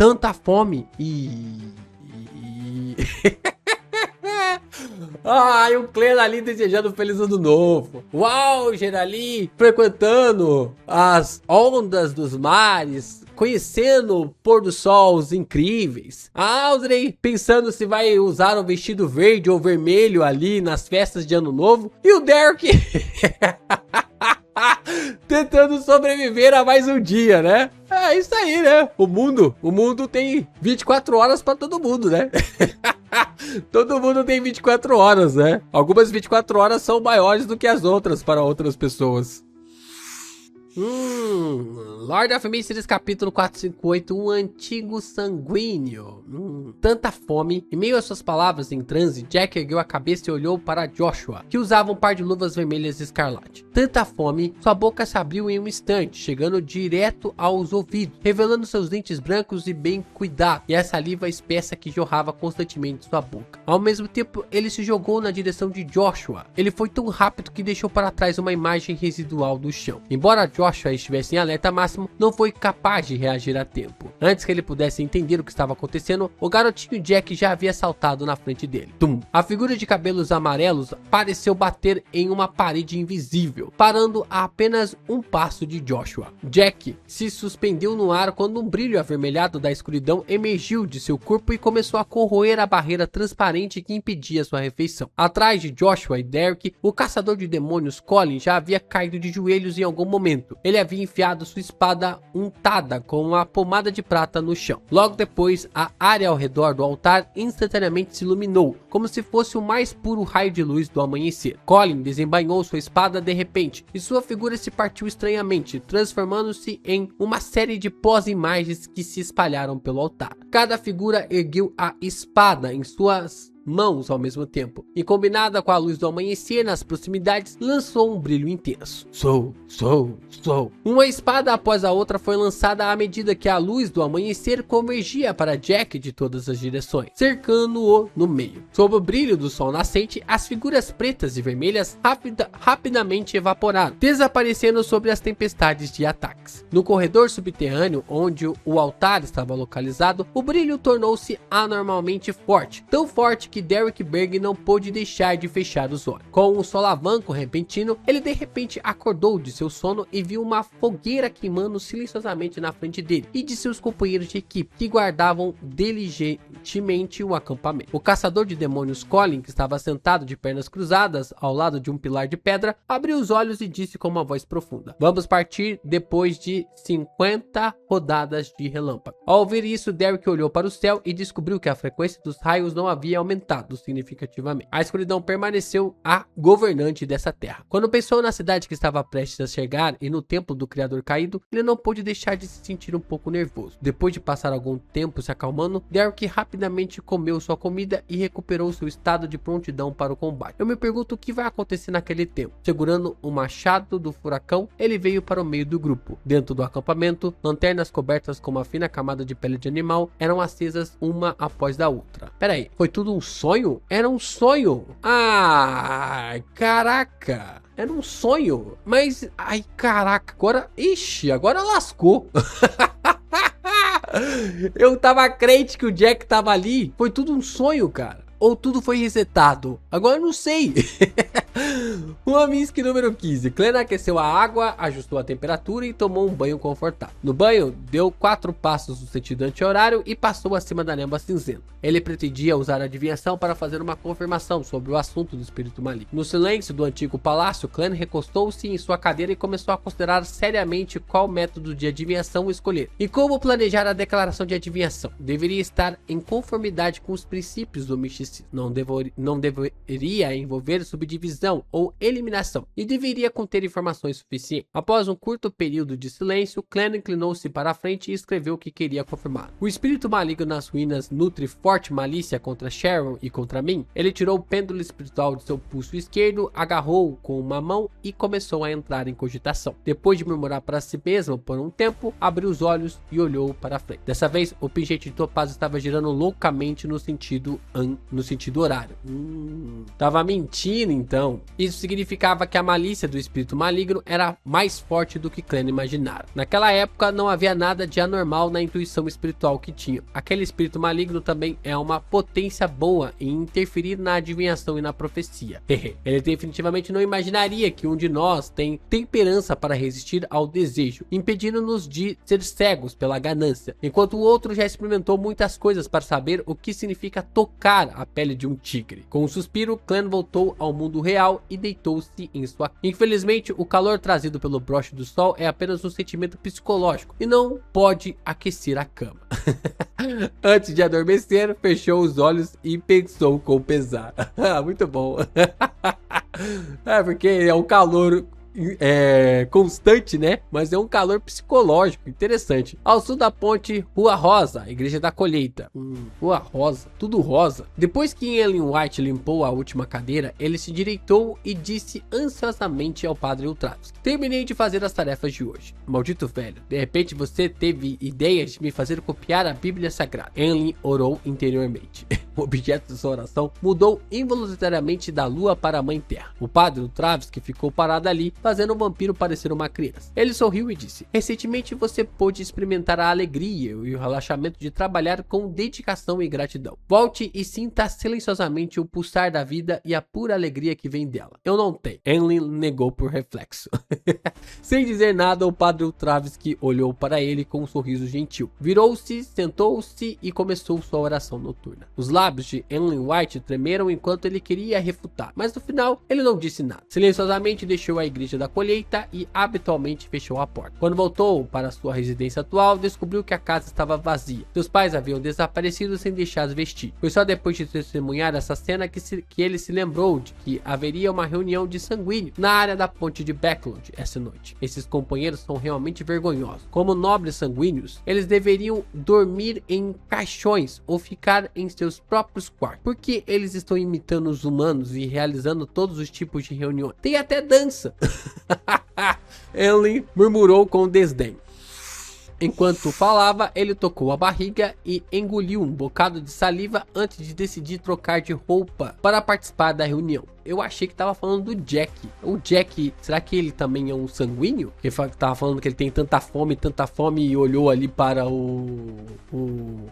e... Ai, o Clem ali desejando um feliz ano novo. Uau, Gerali frequentando as ondas dos mares, conhecendo o pôr do sol incríveis. A Audrey pensando se vai usar um vestido verde ou vermelho ali nas festas de ano novo. E o Derek tentando sobreviver a mais um dia, né? É isso aí, né? O mundo tem 24 horas pra todo mundo, né? Todo mundo tem 24 horas, né? Algumas 24 horas são maiores do que as outras para outras pessoas. Lord of Mysteries, capítulo 458, um antigo sanguíneo. Tanta fome. Em meio às suas palavras em transe, Jack ergueu a cabeça e olhou para Joshua, que usava um par de luvas vermelhas escarlate. Tanta fome, sua boca se abriu em um instante, chegando direto aos ouvidos, revelando seus dentes brancos e bem cuidados, e a saliva espessa que jorrava constantemente de sua boca. Ao mesmo tempo, ele se jogou na direção de Joshua. Ele foi tão rápido que deixou para trás uma imagem residual do chão. Embora Joshua estivesse em alerta máximo, não foi capaz de reagir a tempo. Antes que ele pudesse entender o que estava acontecendo, o garotinho Jack já havia saltado na frente dele. Tum! A figura de cabelos amarelos pareceu bater em uma parede invisível, parando a apenas um passo de Joshua. Jack se suspendeu no ar quando um brilho avermelhado da escuridão emergiu de seu corpo e começou a corroer a barreira transparente que impedia sua refeição. Atrás de Joshua e Derek, o caçador de demônios Colin já havia caído de joelhos em algum momento. Ele havia enfiado sua espada untada com uma pomada de prata no chão. Logo depois, a área ao redor do altar instantaneamente se iluminou, como se fosse o mais puro raio de luz do amanhecer. Colin desembainhou sua espada de repente, e sua figura se partiu estranhamente, transformando-se em uma série de pós-imagens que se espalharam pelo altar. Cada figura ergueu a espada em suas mãos ao mesmo tempo, e combinada com a luz do amanhecer nas proximidades, lançou um brilho intenso. Sou. Uma espada após a outra foi lançada à medida que a luz do amanhecer convergia para Jack de todas as direções, cercando-o no meio. Sob o brilho do sol nascente, as figuras pretas e vermelhas rapidamente evaporaram, desaparecendo sobre as tempestades de ataques. No corredor subterrâneo, onde o altar estava localizado, o brilho tornou-se anormalmente forte, tão forte que Derek Berg não pôde deixar de fechar os olhos. Com um solavanco repentino, ele de repente acordou de seu sono e viu uma fogueira queimando silenciosamente na frente dele e de seus companheiros de equipe, que guardavam diligentemente o acampamento. O caçador de demônios Colin, que estava sentado de pernas cruzadas ao lado de um pilar de pedra, abriu os olhos e disse com uma voz profunda: "Vamos partir depois de 50 rodadas de relâmpago." Ao ouvir isso, Derek olhou para o céu e descobriu que a frequência dos raios não havia aumentado significativamente. A escuridão permaneceu a governante dessa terra. Quando pensou na cidade que estava prestes a chegar e no templo do Criador caído, ele não pôde deixar de se sentir um pouco nervoso. Depois de passar algum tempo se acalmando, Derek rapidamente comeu sua comida e recuperou seu estado de prontidão para o combate. Eu me pergunto o que vai acontecer naquele tempo. Segurando o machado do furacão, ele veio para o meio do grupo. Dentro do acampamento, lanternas cobertas com uma fina camada de pele de animal eram acesas uma após da outra. Peraí, foi tudo um sonho? Era um sonho? Ai, caraca! Era um sonho. Mas, ai, caraca, agora... Ixi, agora lascou. Eu tava crente que o Jack tava ali. Foi tudo um sonho, cara. Ou tudo foi resetado? Agora eu não sei. Uma Minsky número 15. Clem aqueceu a água, ajustou a temperatura e tomou um banho confortável. No banho, deu 4 passos no sentido anti-horário e passou acima da névoa cinzenta. Ele pretendia usar a adivinhação para fazer uma confirmação sobre o assunto do espírito maligno. No silêncio do antigo palácio, Clem recostou-se em sua cadeira e começou a considerar seriamente qual método de adivinhação escolher e como planejar a declaração de adivinhação. Deveria estar em conformidade com os princípios do misticismo. Não deveria envolver subdivisão ou eliminação e deveria conter informações suficientes. Após um curto período de silêncio, Clem inclinou-se para a frente e escreveu o que queria confirmar. O espírito maligno nas ruínas nutre forte malícia contra Sharon e contra mim. Ele tirou o pêndulo espiritual de seu pulso esquerdo, agarrou-o com uma mão e começou a entrar em cogitação. Depois de murmurar para si mesmo por um tempo, abriu os olhos e olhou para frente. Dessa vez, o pingente de topázio estava girando loucamente no sentido horário. Tava mentindo então. Isso significava que a malícia do espírito maligno era mais forte do que Clem imaginara. Naquela época não havia nada de anormal na intuição espiritual que tinha. Aquele espírito maligno também é uma potência boa em interferir na adivinhação e na profecia. Ele definitivamente não imaginaria que um de nós tem temperança para resistir ao desejo, impedindo-nos de ser cegos pela ganância, enquanto o outro já experimentou muitas coisas para saber o que significa tocar a pele de um tigre. Com um suspiro, Clem voltou ao mundo real e deitou-se em sua... Infelizmente, o calor trazido pelo broche do sol é apenas um sentimento psicológico e não pode aquecer a cama. Antes de adormecer, fechou os olhos e pensou com pesar. Muito bom. É porque é um calor constante, né? Mas é um calor psicológico interessante. Ao sul da ponte, Rua Rosa, Igreja da Colheita. Rua Rosa, tudo rosa. Depois que Ellen White limpou a última cadeira, ele se direitou e disse ansiosamente ao padre Ultravsky: "Terminei de fazer as tarefas de hoje. Maldito velho, de repente você teve ideia de me fazer copiar a Bíblia Sagrada." Ellen orou interiormente. O objeto de sua oração mudou involuntariamente da lua para a mãe terra. O padre Ultravsky ficou parado ali, fazendo o vampiro parecer uma criança. Ele sorriu e disse: "Recentemente você pôde experimentar a alegria e o relaxamento de trabalhar com dedicação e gratidão. Volte e sinta silenciosamente o pulsar da vida e a pura alegria que vem dela." "Eu não tenho." Henley negou por reflexo. Sem dizer nada, o padre Ultravsky olhou para ele com um sorriso gentil. Virou-se, sentou-se e começou sua oração noturna. Os lábios de Ellen White tremeram enquanto ele queria refutar, mas no final ele não disse nada. Silenciosamente deixou a Igreja da Colheita e habitualmente fechou a porta. Quando voltou para sua residência atual, descobriu que a casa estava vazia. Seus pais haviam desaparecido sem deixar vestir. Foi só depois de testemunhar essa cena que ele se lembrou de que haveria uma reunião de sanguíneo na área da ponte de Backlund essa noite. Esses companheiros são realmente vergonhosos. Como nobres sanguíneos, eles deveriam dormir em caixões ou ficar em seus próprios quartos. Por que eles estão imitando os humanos e realizando todos os tipos de reuniões? Tem até dança. Ellen murmurou com desdém. Enquanto falava, ele tocou a barriga e engoliu um bocado de saliva antes de decidir trocar de roupa para participar da reunião. Eu achei que tava falando do Jack. O Jack, será que ele também é um sanguíneo? Ele tava falando que ele tem tanta fome e olhou ali para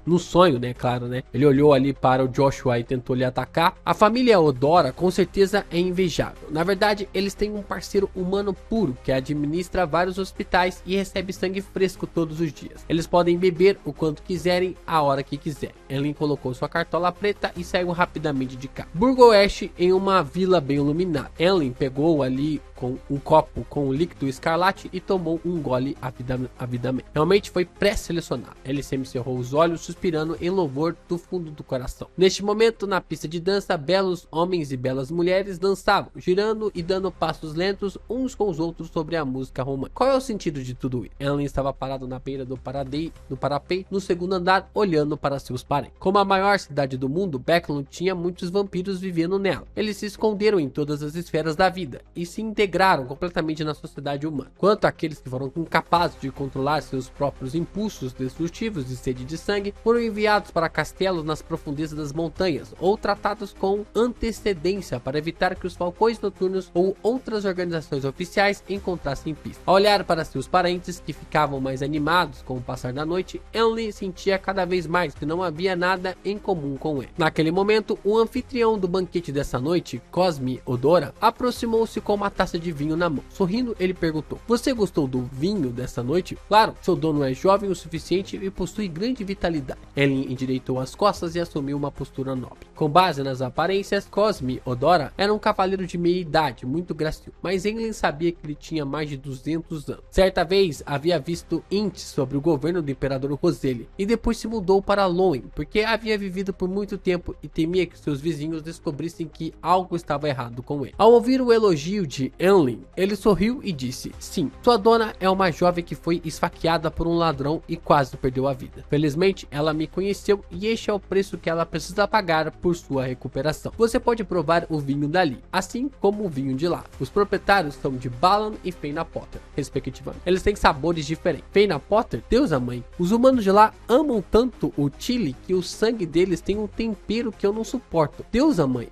no sonho, né, claro, né? Ele olhou ali para o Joshua e tentou lhe atacar. A família Odora com certeza é invejável. Na verdade, eles têm um parceiro humano puro que administra vários hospitais e recebe sangue fresco todos os dias. Eles podem beber o quanto quiserem, a hora que quiserem. Ellen colocou sua cartola preta e saiu rapidamente de cá. Burgoeste em uma vila bem iluminada. Ellen pegou ali com um copo com um líquido escarlate e tomou um gole avidamente. Realmente foi pré-selecionado. Ele semicerrou os olhos, suspirando em louvor do fundo do coração. Neste momento, na pista de dança, belos homens e belas mulheres dançavam, girando e dando passos lentos uns com os outros sobre a música romântica. Qual é o sentido de tudo isso? Ellen estava parado na beira do parapeito, no segundo andar, olhando para seus parentes. Como a maior cidade do mundo, Becklon tinha muitos vampiros vivendo nela. Eles se esconderam em todas as esferas da vida e se integraram completamente na sociedade humana. Quanto àqueles que foram incapazes de controlar seus próprios impulsos destrutivos e sede de sangue, foram enviados para castelos nas profundezas das montanhas ou tratados com antecedência para evitar que os falcões noturnos ou outras organizações oficiais encontrassem pista. Ao olhar para seus parentes, que ficavam mais animados com o passar da noite, Ellen sentia cada vez mais que não havia nada em comum com ele. Naquele momento, o anfitrião do banquete dessa noite, Cosme Odora, aproximou-se com uma taça de vinho na mão. Sorrindo, ele perguntou: "Você gostou do vinho dessa noite?" "Claro, seu dono é jovem o suficiente e possui grande vitalidade." Ellen endireitou as costas e assumiu uma postura nobre. Com base nas aparências, Cosme Odora era um cavaleiro de meia idade, muito gracioso, mas Ellen sabia que ele tinha mais de 200 anos. Certa vez havia visto índices sobre o governo do imperador Roselle e depois se mudou para Loen, porque havia vivido por muito tempo e temia que seus vizinhos descobrissem que algo estava errado com ele. Ao ouvir o elogio de Ellen, ele sorriu e disse: "Sim, sua dona é uma jovem que foi esfaqueada por um ladrão e quase perdeu a vida. Felizmente, ela me conheceu e este é o preço que ela precisa pagar por sua recuperação. Você pode provar o vinho dali, assim como o vinho de lá. Os proprietários são de Balan e Feyna Potter, respectivamente. Eles têm sabores diferentes. Feyna Potter, Deus a mãe. Os humanos de lá amam tanto o chili que o sangue deles tem um tempero que eu não suporto. Deus a mãe."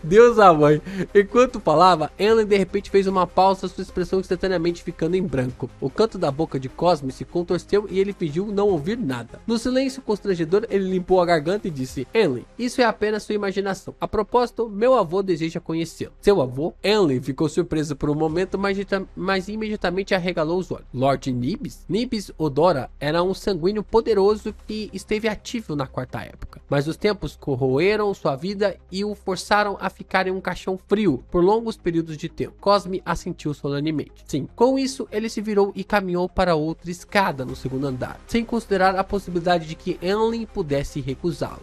Deus a mãe. Enquanto falava, Ellen de repente fez uma pausa, sua expressão instantaneamente ficando em branco. O canto da boca de Cosme se contorceu e ele fingiu não ouvir nada. No silêncio constrangedor, ele limpou a garganta e disse: "Ellen, isso é apenas sua imaginação. A propósito, meu avô deseja conhecê-lo." "Seu avô?" Ellen ficou surpresa por um momento, mas imediatamente arregalou os olhos. "Lord Nibis?" Nibis Odora era um sanguíneo poderoso que esteve ativo na Quarta Época, mas os tempos corroeram sua vida e o forçaram a ficar em um caixão frio por longos períodos de tempo. Cosme assentiu solenemente. Sim, com isso ele se virou e caminhou para outra escada no segundo andar, sem considerar a possibilidade de que Ellen pudesse recusá-lo.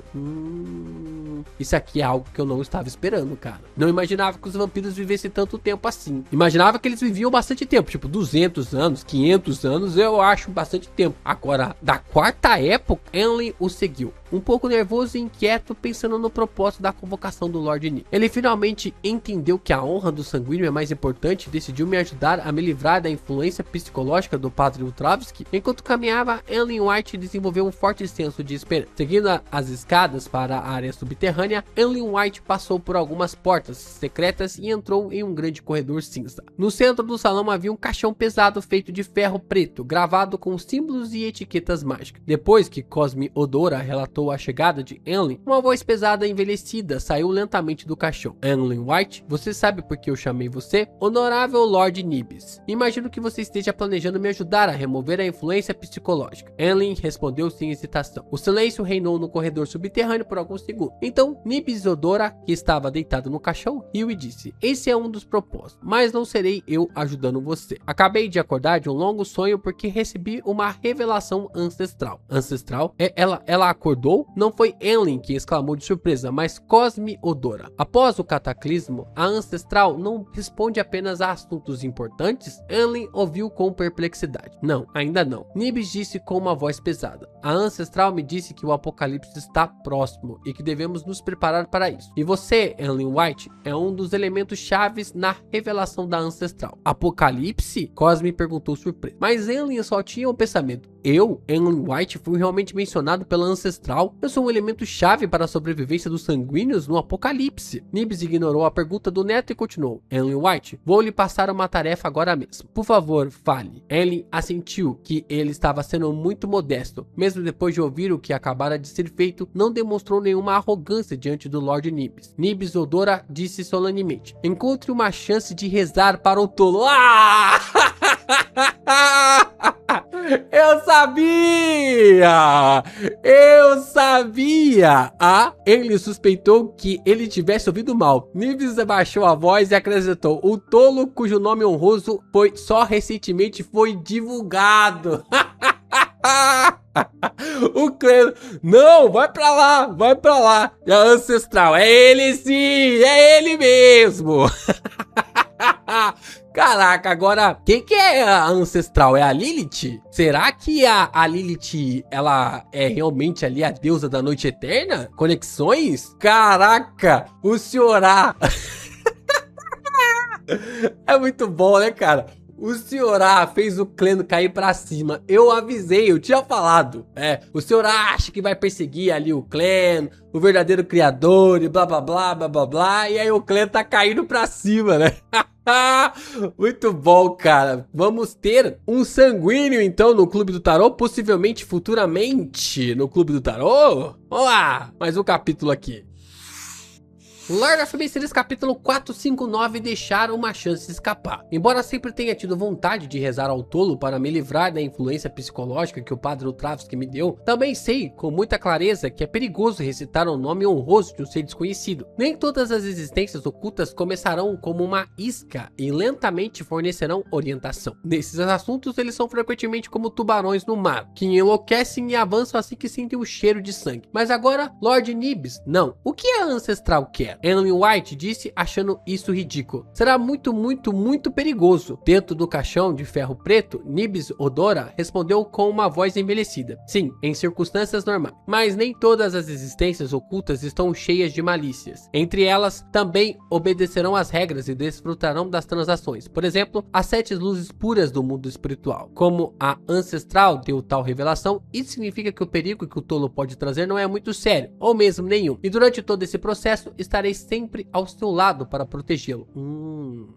Isso aqui é algo que eu não estava esperando, cara. Não imaginava que os vampiros vivessem tanto tempo assim. Imaginava que eles viviam bastante tempo, tipo 200 anos, 500 anos, eu acho bastante tempo. Agora, da Quarta Época, Ellen o seguiu, um pouco nervoso e inquieto, pensando no propósito da convocação do Lord Ni. Ele finalmente entendeu que a honra do sanguíneo é mais importante e decidiu me ajudar a me livrar da influência psicológica do Padre Ultravsky. Enquanto caminhava, Ellen White desenvolveu um forte senso de esperança. Seguindo as escadas para a área subterrânea, Ellen White passou por algumas portas secretas e entrou em um grande corredor cinza. No centro do salão havia um caixão pesado feito de ferro preto, gravado com símbolos e etiquetas mágicas. Depois que Cosme Odora relatou a chegada de Ellen, uma voz pesada e envelhecida saiu lentamente do caixão. "Ellen White, você sabe por que eu chamei você? Honorável Lord Nibis, imagino que você esteja planejando me ajudar a remover a influência psicológica." Ellen respondeu sem hesitação. O silêncio reinou no corredor subterrâneo por alguns segundos. Então, Nibis Odora, que estava deitado no caixão, riu e disse: "Esse é um dos propósitos, mas não serei eu ajudando você. Acabei de acordar de um longo sonho porque recebi uma revelação ancestral." "Ancestral? Ela acordou?" Não foi Ellen que exclamou de surpresa, mas Cosme Odora. "Após o cataclismo, a ancestral não responde apenas a assuntos importantes?" Ellen ouviu com perplexidade. "Não, ainda não." Nibis disse com uma voz pesada. "A ancestral me disse que o apocalipse está próximo e que devemos nos preparar para isso. E você, Ellen White, é um dos elementos chaves na revelação da Ancestral. Apocalipse? Cosme perguntou surpreso. Mas Ellen só tinha um pensamento. Eu, Ellen White, fui realmente mencionado pela Ancestral? Eu sou um elemento chave para a sobrevivência dos sanguíneos no Apocalipse. Nibs ignorou a pergunta do neto e continuou. Ellen White, vou lhe passar uma tarefa agora mesmo. Por favor, fale. Ellen assentiu que ele estava sendo muito modesto. Mesmo depois de ouvir o que acabara de ser feito, não demonstrou nenhuma arrogância diante do Lord Nibs. Nibs Odora disse solenemente. Encontre uma chance de rezar para o tolo. Ah! Eu sabia! Eu sabia! Ele suspeitou que ele tivesse ouvido mal. Nibs abaixou a voz e acrescentou: o tolo cujo nome honroso só recentemente foi divulgado. O Cleno, não, vai pra lá. E a Ancestral, é ele sim, é ele mesmo. Caraca, agora, quem que é a Ancestral? É a Lilith? Será que a Lilith, ela é realmente ali a deusa da noite eterna? Conexões? Caraca, o Senhorá. É muito bom, né, cara? O Senhorá fez o Cleno cair pra cima. Eu avisei, eu tinha falado. O Senhorá acha que vai perseguir ali o Cleno, o verdadeiro criador e blá blá blá blá blá blá. E aí o Cleno tá caindo pra cima, né? Muito bom, cara. Vamos ter um sanguíneo então no Clube do Tarô, possivelmente futuramente no Clube do Tarô. Vamos lá, mais um capítulo aqui. Lord of Mysteries capítulo 459, deixar uma chance de escapar. Embora sempre tenha tido vontade de rezar ao tolo para me livrar da influência psicológica que o padre Ultravsky me deu, também sei com muita clareza que é perigoso recitar o nome honroso de um ser desconhecido. Nem todas as existências ocultas começarão como uma isca e lentamente fornecerão orientação. Nesses assuntos eles são frequentemente como tubarões no mar, que enlouquecem e avançam assim que sentem o cheiro de sangue. Mas agora, Lord Nibs, não. O que a Ancestral quer? Ellen White disse, achando isso ridículo. Será muito, muito, muito perigoso. Dentro do caixão de ferro preto, Nibs Odora respondeu com uma voz envelhecida. Sim, em circunstâncias normais. Mas nem todas as existências ocultas estão cheias de malícias. Entre elas, também obedecerão às regras e desfrutarão das transações. Por exemplo, as 7 luzes puras do mundo espiritual. Como a Ancestral deu tal revelação, isso significa que o perigo que o tolo pode trazer não é muito sério, ou mesmo nenhum. E durante todo esse processo, estarei sempre ao seu lado para protegê-lo.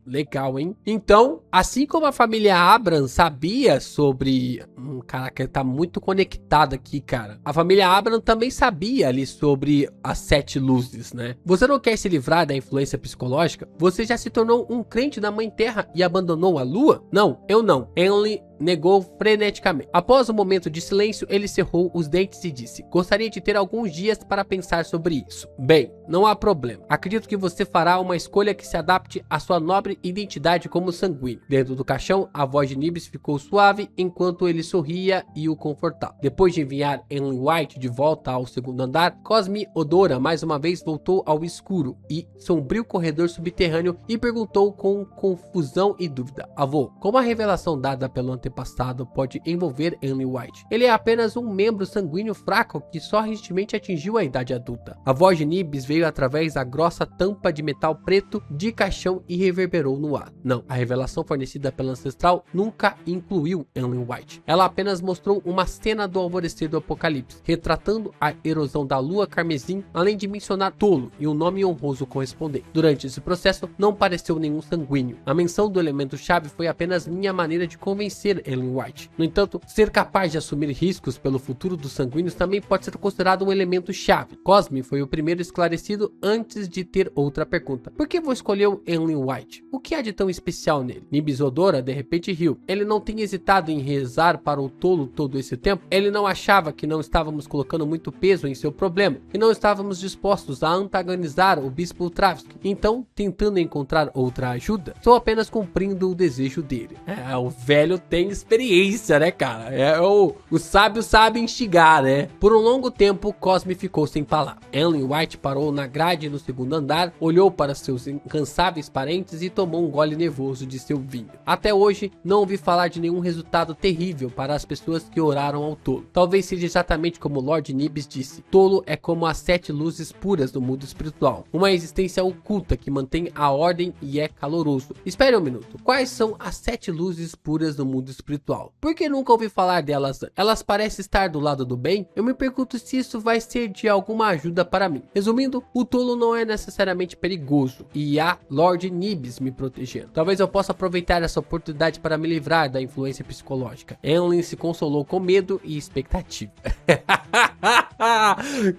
Legal, hein? Então, assim como a família Abrams sabia sobre... caraca, tá muito conectado aqui, cara. A família Abrams também sabia ali sobre as 7 luzes, né? Você não quer se livrar da influência psicológica? Você já se tornou um crente da Mãe Terra e abandonou a Lua? Não, eu não. Henley negou freneticamente. Após um momento de silêncio, ele cerrou os dentes e disse: gostaria de ter alguns dias para pensar sobre isso. Bem, não há problema. Acredito que você fará uma escolha que se adapte à sua nobre identidade como sanguíneo. Dentro do caixão, a voz de Nibs ficou suave enquanto ele sorria e o confortava. Depois de enviar Ellen White de volta ao segundo andar, Cosme Odora mais uma vez voltou ao escuro e sombrio corredor subterrâneo e perguntou com confusão e dúvida: avô, como a revelação dada pelo antepassado pode envolver Ellen White? Ele é apenas um membro sanguíneo fraco que só recentemente atingiu a idade adulta. A voz de Nibs veio através da grossa tampa de metal preto de caixão e reverberou no ar. Não, a revelação fornecida pela Ancestral nunca incluiu Ellen White. Ela apenas mostrou uma cena do alvorecer do Apocalipse, retratando a erosão da lua carmesim, além de mencionar tolo e um nome honroso correspondente. Durante esse processo, não apareceu nenhum sanguíneo. A menção do elemento-chave foi apenas minha maneira de convencer Ellen White. No entanto, ser capaz de assumir riscos pelo futuro dos sanguíneos também pode ser considerado um elemento-chave. Cosme foi o primeiro esclarecido antes de ter outra pergunta. Por que você escolheu Ellen White? O que há de tão especial nele? Nibs Odora de repente riu. Ele não tinha hesitado em rezar para o tolo todo esse tempo? Ele não achava que não estávamos colocando muito peso em seu problema e não estávamos dispostos a antagonizar o bispo Ultravsky, então tentando encontrar outra ajuda? Estou apenas cumprindo o desejo dele. O velho tem tem experiência, né, cara? O sábio sabe instigar, né? Por um longo tempo, Cosme ficou sem palavras. Ellen White parou na grade no segundo andar, olhou para seus incansáveis parentes e tomou um gole nervoso de seu vinho. Até hoje, não ouvi falar de nenhum resultado terrível para as pessoas que oraram ao tolo. Talvez seja exatamente como Lord Nibs disse: tolo é como as 7 luzes puras do mundo espiritual, uma existência oculta que mantém a ordem e é caloroso. Espere um minuto. Quais são as 7 luzes puras do mundo espiritual? Por que nunca ouvi falar delas? Elas parecem estar do lado do bem? Eu me pergunto se isso vai ser de alguma ajuda para mim. Resumindo, o tolo não é necessariamente perigoso e há Lord Nibs me protegendo. Talvez eu possa aproveitar essa oportunidade para me livrar da influência psicológica. Ellen se consolou com medo e expectativa.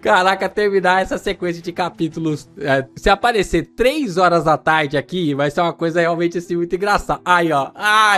Caraca, terminar essa sequência de capítulos, se aparecer 3 horas da tarde aqui, vai ser uma coisa realmente assim muito engraçada. Aí, ó,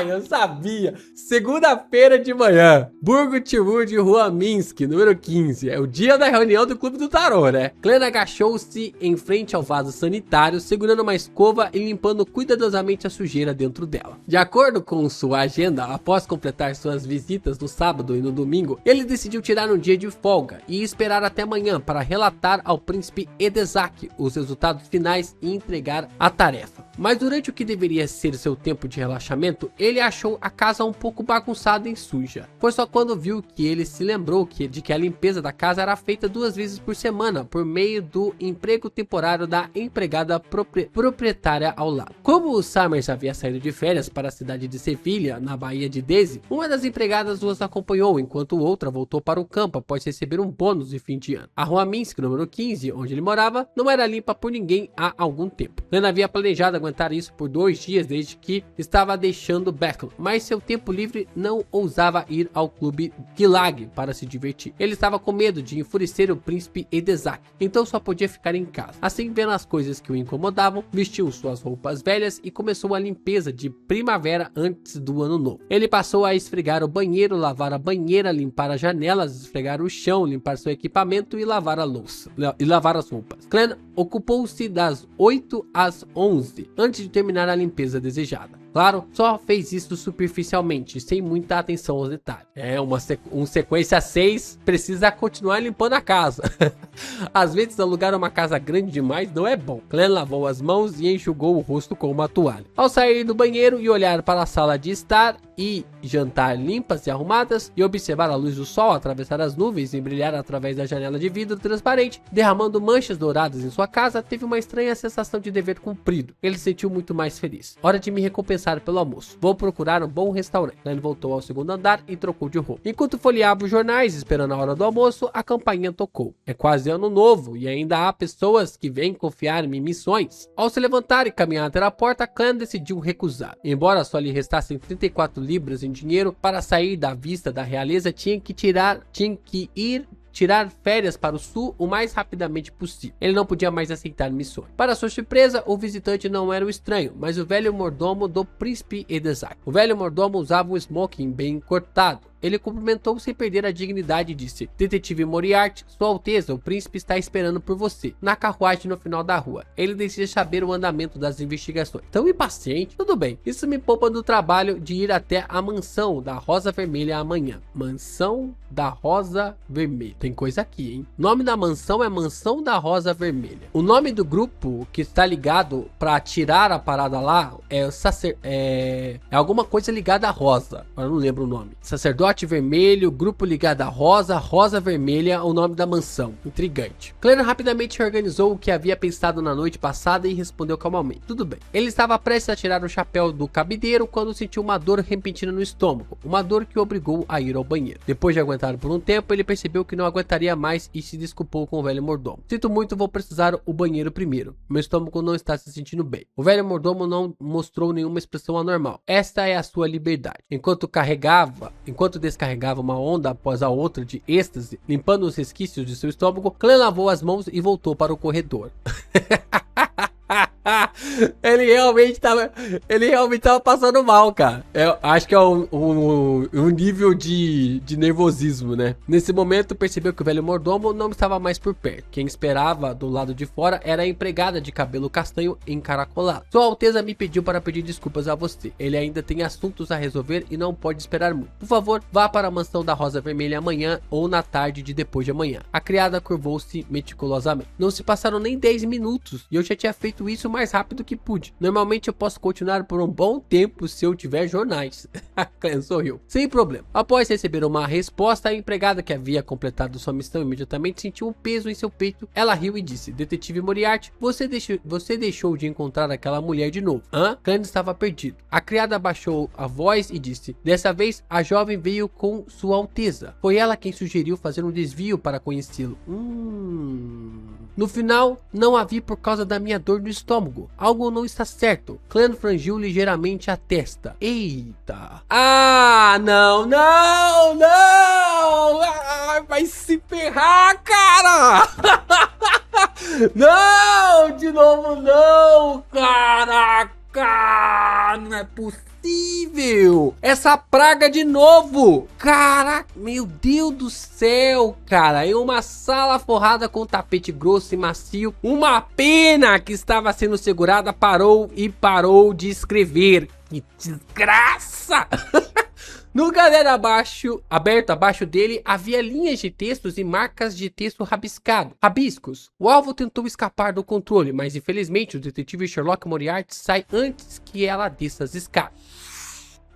eu sabia. Segunda-feira de manhã, Burgo Timur de Rua Minsk, número 15. É o dia da reunião do Clube do Tarô, né? Clem agachou-se em frente ao vaso sanitário, segurando uma escova e limpando cuidadosamente a sujeira dentro dela. De acordo com sua agenda, após completar suas visitas no sábado e no domingo, ele decidiu tirar um dia de folga e esperar até amanhã para relatar ao príncipe Edezak os resultados finais e entregar a tarefa. Mas durante o que deveria ser seu tempo de relaxamento, ele achou a casa um pouco bagunçada e suja. Foi só quando viu que ele se lembrou de que a limpeza da casa era feita 2 vezes por semana, por meio do emprego temporário da empregada proprietária ao lado. Como o Summers havia saído de férias para a cidade de Sevilha, na Baía de Desi, uma das empregadas os acompanhou, enquanto outra voltou para o campo após receber um bônus de fim de ano. A Rua Minsk, número 15, onde ele morava, não era limpa por ninguém há algum tempo. Glenn havia planejado aguentar isso por 2 dias desde que estava deixando Beckham, mas seu tempo livre não ousava ir ao clube Gilag para se divertir. Ele estava com medo de enfurecer o príncipe Edezak, então só podia ficar em casa. Assim, vendo as coisas que o incomodavam, vestiu suas roupas velhas e começou a limpeza de primavera antes do ano novo. Ele passou a esfregar o banheiro, lavar a banheira, limpar as janelas, esfregar o chão, limpar seu equipamento e lavar a louça e lavar as roupas. Clem ocupou-se das 8 às 11 antes de terminar a limpeza desejada. Claro, só fez isso superficialmente, sem muita atenção aos detalhes. Uma sequência 6 precisa continuar limpando a casa. Às vezes alugar uma casa grande demais não é bom. Clem lavou as mãos e enxugou o rosto com uma toalha. Ao sair do banheiro e olhar para a sala de estar e jantar limpas e arrumadas, e observar a luz do sol atravessar as nuvens e brilhar através da janela de vidro transparente, derramando manchas douradas em sua casa, teve uma estranha sensação de dever cumprido. Ele se sentiu muito mais feliz. Hora de me recompensar pelo almoço. Vou procurar um bom restaurante. Ele voltou ao segundo andar e trocou de roupa. Enquanto folheava os jornais esperando a hora do almoço, a campainha tocou. É quase ano novo e ainda há pessoas que vêm confiar em mim missões. Ao se levantar e caminhar até a porta, Clem decidiu recusar. Embora só lhe restassem 34 libras em dinheiro para sair da vista da realeza, tinha que ir tirar férias para o sul o mais rapidamente possível. Ele não podia mais aceitar missões. Para sua surpresa, o visitante não era um estranho, mas o velho mordomo do príncipe Edezak. O velho mordomo usava um smoking bem cortado. Ele cumprimentou sem perder a dignidade e disse: Detetive Moriarty, Sua Alteza, o príncipe está esperando por você, na carruagem no final da rua. Ele deseja saber o andamento das investigações. Tão impaciente? Tudo bem. Isso me poupa do trabalho de ir até a mansão da Rosa Vermelha amanhã. Mansão da Rosa Vermelha. Tem coisa aqui, hein? O nome da mansão é Mansão da Rosa Vermelha. O nome do grupo que está ligado para tirar a parada lá é alguma coisa ligada à Rosa. Eu não lembro o nome. Sacerdote Vermelho, grupo ligado à Rosa, Rosa Vermelha, o nome da mansão. Intrigante. Clem rapidamente reorganizou o que havia pensado na noite passada e respondeu calmamente: tudo bem. Ele estava prestes a tirar o chapéu do cabideiro quando sentiu uma dor repentina no estômago, uma dor que o obrigou a ir ao banheiro. Depois de aguentar por um tempo, ele percebeu que não aguentaria mais e se desculpou com o velho mordomo. Sinto muito, vou precisar o banheiro primeiro. Meu estômago não está se sentindo bem. O velho mordomo não mostrou nenhuma expressão anormal. Esta é a sua liberdade. Enquanto descarregava uma onda após a outra de êxtase, limpando os resquícios de seu estômago, Clem lavou as mãos e voltou para o corredor. Ele realmente tava passando mal, cara. Eu acho que é um nível de nervosismo, né? Nesse momento, percebeu que o velho mordomo não estava mais por perto. Quem esperava do lado de fora era a empregada de cabelo castanho encaracolado. Sua Alteza me pediu para pedir desculpas a você. Ele ainda tem assuntos a resolver e não pode esperar muito. Por favor, vá para a mansão da Rosa Vermelha amanhã ou na tarde de depois de amanhã. A criada curvou-se meticulosamente. Não se passaram nem 10 minutos e eu já tinha feito isso o mais rápido que pude. Normalmente eu posso continuar por um bom tempo se eu tiver jornais. Clan sorriu. Sem problema. Após receber uma resposta, a empregada que havia completado sua missão imediatamente sentiu um peso em seu peito. Ela riu e disse: Detetive Moriarty, você deixou de encontrar aquela mulher de novo. Hã? Clan estava perdido. A criada abaixou a voz e disse: Dessa vez, a jovem veio com Sua Alteza. Foi ela quem sugeriu fazer um desvio para conhecê-lo. No final, não a vi por causa da minha dor no estômago. Algo não está certo. Clan frangiu ligeiramente a testa. Eita. Ah, não. Ah, vai se ferrar, cara. Não, de novo não. Caraca, não é possível. Essa praga de novo. Caraca, meu Deus do céu, cara. Em uma sala forrada com tapete grosso e macio, uma pena que estava sendo segurada parou de escrever. Que desgraça. No caderno aberto abaixo dele, havia linhas de textos e marcas de texto rabiscos. O alvo tentou escapar do controle, mas infelizmente o detetive Sherlock Moriarty sai antes que ela desça as escadas.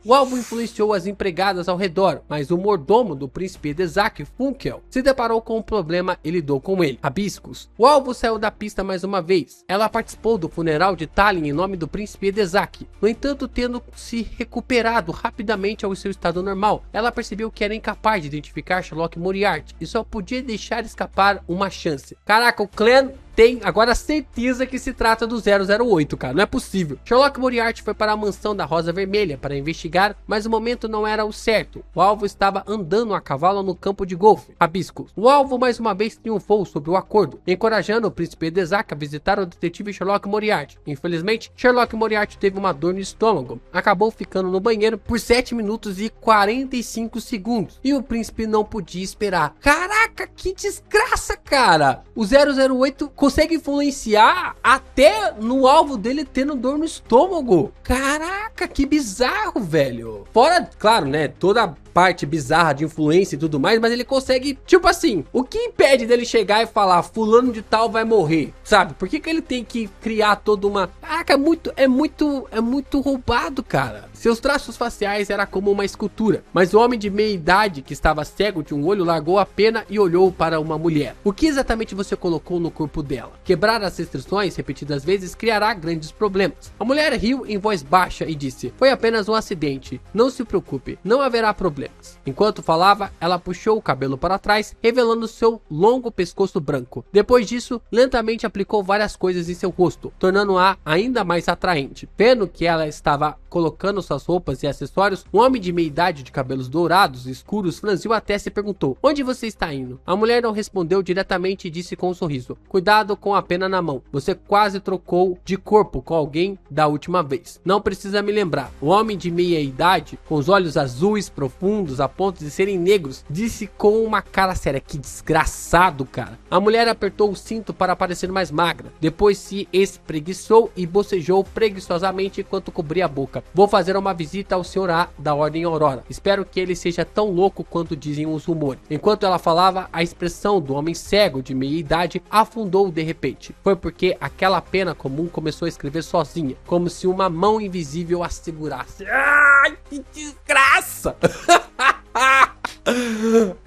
O alvo influenciou as empregadas ao redor, mas o mordomo do príncipe Edesac, Funkel, se deparou com um problema e lidou com ele. Rabiscos. O alvo saiu da pista mais uma vez. Ela participou do funeral de Tallinn em nome do príncipe Edesac. No entanto, tendo se recuperado rapidamente ao seu estado normal, ela percebeu que era incapaz de identificar Sherlock Moriarty e só podia deixar escapar uma chance. Caraca, o clã tem agora certeza que se trata do 008, cara. Não é possível. Sherlock Moriarty foi para a mansão da Rosa Vermelha para investigar, mas o momento não era o certo. O alvo estava andando a cavalo no campo de golfe. Rabiscos. O alvo mais uma vez triunfou sobre o acordo, encorajando o príncipe Edesac a visitar o detetive Sherlock Moriarty. Infelizmente, Sherlock Moriarty teve uma dor no estômago. Acabou ficando no banheiro por 7 minutos e 45 segundos. E o príncipe não podia esperar. Caraca, que desgraça, cara. O 008 consegue influenciar até no alvo dele tendo dor no estômago. Caraca, que bizarro, velho. Fora, claro, né, toda a parte bizarra de influência e tudo mais, mas ele consegue, tipo assim, o que impede dele chegar e falar fulano de tal vai morrer, sabe? Por que ele tem que criar toda uma... Caraca, é muito roubado, cara. Seus traços faciais era como uma escultura, mas o homem de meia idade que estava cego de um olho largou a pena e olhou para uma mulher. O que exatamente você colocou no corpo dela? Quebrar as restrições repetidas vezes criará grandes problemas. A mulher riu em voz baixa e disse: foi apenas um acidente, não se preocupe, não haverá problemas. Enquanto falava, ela puxou o cabelo para trás, revelando seu longo pescoço branco. Depois disso, lentamente aplicou várias coisas em seu rosto, tornando-a ainda mais atraente. Vendo que ela estava colocando suas roupas e acessórios, um homem de meia idade de cabelos dourados e escuros franziu a testa e perguntou: onde você está indo? A mulher não respondeu diretamente e disse com um sorriso: cuidado com a pena na mão, você quase trocou de corpo com alguém da última vez. Não precisa me lembrar. O homem de meia idade, com os olhos azuis profundos a ponto de serem negros, disse com uma cara séria: que desgraçado, cara. A mulher apertou o cinto para parecer mais magra, depois se espreguiçou e bocejou preguiçosamente enquanto cobria a boca. Vou fazer uma visita ao Sr. A da Ordem Aurora. Espero que ele seja tão louco quanto dizem os rumores. Enquanto ela falava, a expressão do homem cego de meia idade afundou de repente. Foi porque aquela pena comum começou a escrever sozinha, como se uma mão invisível a segurasse. Ai, que desgraça!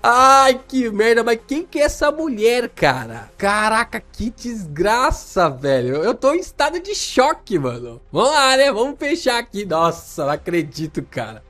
Ai, que merda, mas quem que é essa mulher, cara? Caraca, que desgraça, velho. Eu tô em estado de choque, mano. Vamos lá, né? Vamos fechar aqui. Nossa, não acredito, cara.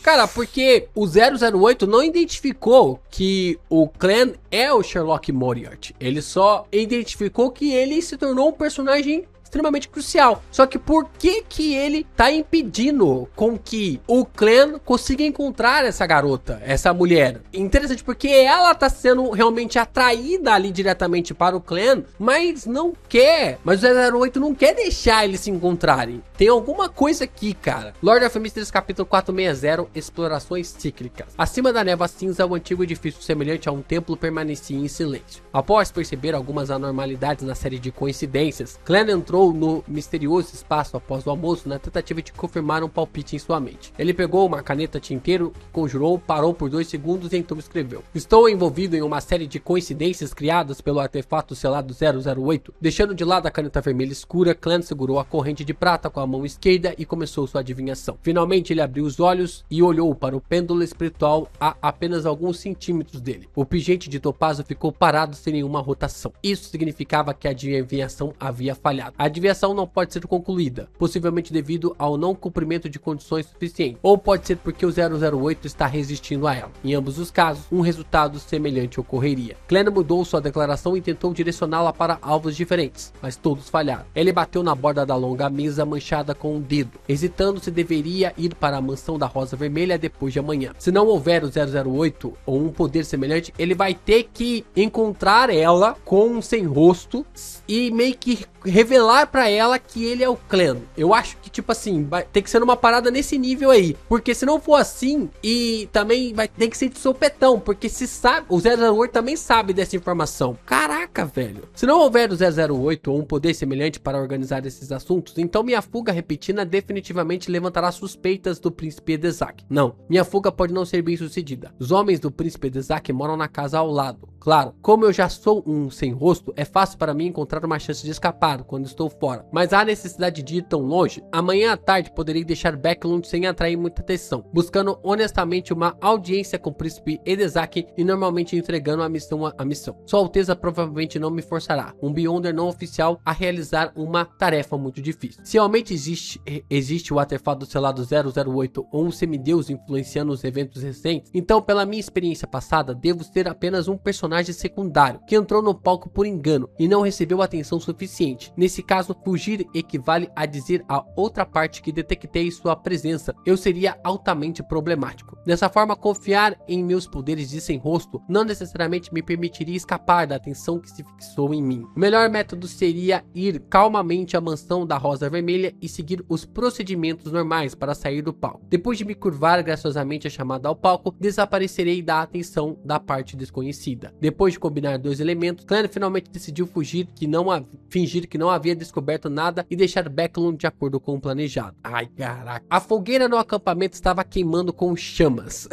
Cara, porque o 008 não identificou que o clã é o Sherlock Moriarty. Ele só identificou que ele se tornou um personagem extremamente crucial. Só que por que ele tá impedindo com que o clã consiga encontrar essa garota, essa mulher? Interessante, porque ela tá sendo realmente atraída ali diretamente para o clã, mas não quer. Mas o 008 não quer deixar eles se encontrarem. Tem alguma coisa aqui, cara. Lord of Mysteries, capítulo 460, Explorações Cíclicas. Acima da névoa cinza, o antigo edifício semelhante a um templo permanecia em silêncio. Após perceber algumas anormalidades na série de coincidências, Clan entrou no misterioso espaço após o almoço na tentativa de confirmar um palpite em sua mente. Ele pegou uma caneta tinteiro que conjurou, parou por 2 segundos e então escreveu: "Estou envolvido em uma série de coincidências criadas pelo artefato selado 008. Deixando de lado a caneta vermelha escura, Clan segurou a corrente de prata com a mão esquerda e começou sua adivinhação. Finalmente ele abriu os olhos e olhou para o pêndulo espiritual a apenas alguns centímetros dele. O pingente de topázio ficou parado sem nenhuma rotação. Isso significava que a adivinhação havia falhado. A adivinhação não pode ser concluída, possivelmente devido ao não cumprimento de condições suficientes, ou pode ser porque o 008 está resistindo a ela. Em ambos os casos, um resultado semelhante ocorreria. Clan mudou sua declaração e tentou direcioná-la para alvos diferentes, mas todos falharam. Ele bateu na borda da longa mesa manchada com um dedo, hesitando se deveria ir para a mansão da Rosa Vermelha depois de amanhã. Se não houver o 008 ou um poder semelhante, ele vai ter que encontrar ela com um sem rosto e meio que revelar pra ela que ele é o clã. Eu acho que, tipo assim, vai ter que ser uma parada nesse nível aí, porque se não for assim, e também vai ter que ser de sopetão, porque se sabe, o 008 também sabe dessa informação. Caraca, velho. Se não houver o 008 ou um poder semelhante para organizar esses assuntos, então minha fuga repentina definitivamente levantará suspeitas do príncipe Edezak. Não, minha fuga pode não ser bem sucedida. Os homens do príncipe Edezak moram na casa ao lado. Claro, como eu já sou um sem rosto, é fácil para mim encontrar uma chance de escapar quando estou fora, mas há necessidade de ir tão longe? Amanhã à tarde poderei deixar Backlund sem atrair muita atenção, buscando honestamente uma audiência com o príncipe Edezak e normalmente entregando a missão. Sua Alteza provavelmente não me forçará, um Beyonder não oficial, a realizar uma tarefa muito difícil. Se realmente existe o artefato selado 008 ou um semideus influenciando os eventos recentes, então pela minha experiência passada, devo ser apenas um personagem secundário que entrou no palco por engano e não recebeu atenção suficiente. Nesse caso, fugir equivale a dizer a outra parte que detectei sua presença. Eu seria altamente problemático. Dessa forma, confiar em meus poderes de sem rosto não necessariamente me permitiria escapar da atenção que se fixou em mim. O melhor método seria ir calmamente à mansão da Rosa Vermelha e seguir os procedimentos normais para sair do palco. Depois de me curvar graciosamente a chamada ao palco, desaparecerei da atenção da parte desconhecida. Depois de combinar dois elementos, Clan finalmente decidiu fingir que não havia descoberto nada e deixar Backlund de acordo com o planejado. Ai, caraca. A fogueira no acampamento estava queimando com chamas.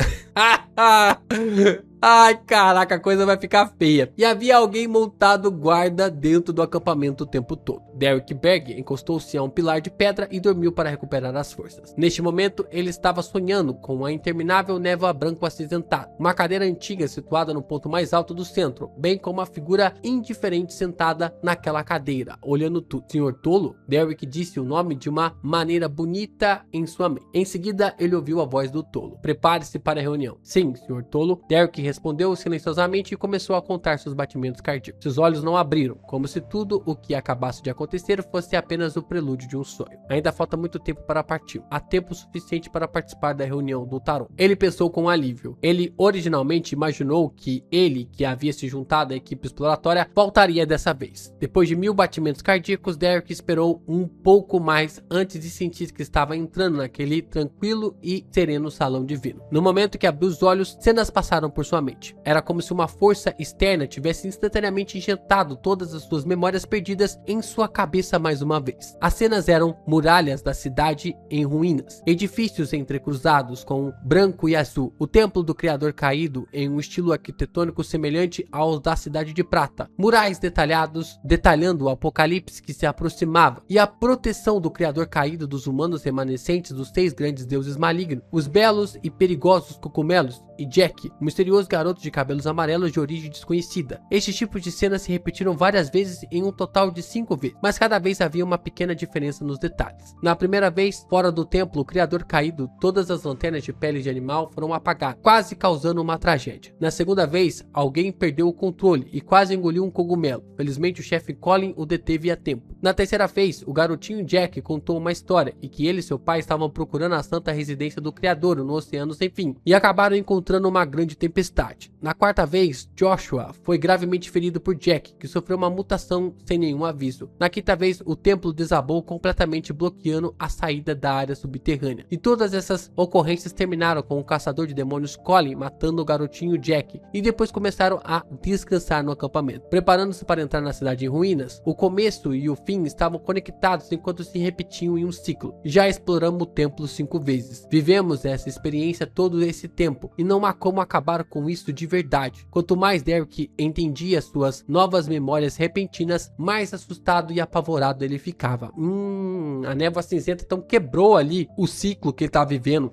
Ai, caraca, a coisa vai ficar feia. E havia alguém montado guarda dentro do acampamento o tempo todo. Derek Berg encostou-se a um pilar de pedra e dormiu para recuperar as forças. Neste momento, ele estava sonhando com a interminável névoa branco acinzentada, uma cadeira antiga situada no ponto mais alto do centro, bem como a figura indiferente sentada naquela cadeira, olhando tudo. Senhor Tolo? Derek disse o nome de uma maneira bonita em sua mente. Em seguida, ele ouviu a voz do Tolo. Prepare-se para a reunião. Sim, Senhor Tolo. Derek respondeu silenciosamente e começou a contar seus batimentos cardíacos. Seus olhos não abriram, como se tudo o que acabasse de acontecer fosse apenas o prelúdio de um sonho. Ainda falta muito tempo para partir. Há tempo suficiente para participar da reunião do tarô. Ele pensou com alívio. Ele originalmente imaginou que ele, que havia se juntado à equipe exploratória, voltaria dessa vez. Depois de 1000 batimentos cardíacos, Derek esperou um pouco mais antes de sentir que estava entrando naquele tranquilo e sereno salão divino. No momento que abriu os olhos, cenas passaram por sua mente. Era como se uma força externa tivesse instantaneamente injetado todas as suas memórias perdidas em sua cabeça mais uma vez. As cenas eram muralhas da cidade em ruínas, edifícios entrecruzados com branco e azul, o templo do Criador caído em um estilo arquitetônico semelhante aos da Cidade de Prata, murais detalhados detalhando o apocalipse que se aproximava e a proteção do Criador caído dos humanos remanescentes dos 6 grandes deuses malignos, os belos e perigosos cogumelos e Jack, o misterioso garoto de cabelos amarelos de origem desconhecida. Estes tipos de cenas se repetiram várias vezes em um total de 5 vezes, mas cada vez havia uma pequena diferença nos detalhes. Na primeira vez, fora do templo, o Criador caído, todas as lanternas de pele de animal foram apagadas, quase causando uma tragédia. Na segunda vez, alguém perdeu o controle e quase engoliu um cogumelo. Felizmente, o chefe Colin o deteve a tempo. tempo. Na terceira vez, o garotinho Jack contou uma história e que ele e seu pai estavam procurando a santa residência do Criador no Oceano Sem Fim e acabaram encontrando uma grande tempestade. Na quarta vez, Joshua foi gravemente ferido por Jack, que sofreu uma mutação sem nenhum aviso. Na quinta vez, o templo desabou completamente, bloqueando a saída da área subterrânea. E todas essas ocorrências terminaram com o caçador de demônios Colin matando o garotinho Jack, e depois começaram a descansar no acampamento. Preparando-se para entrar na cidade em ruínas, o começo e o fim estavam conectados enquanto se repetiam em um ciclo. Já exploramos o templo 5 vezes. Vivemos essa experiência todo esse tempo, e não há como acabar com isso de verdade. Quanto mais Derek entendia suas novas memórias repentinas, mais assustado e apavorado ele ficava. A névoa cinzenta então quebrou ali o ciclo que ele estava vivendo.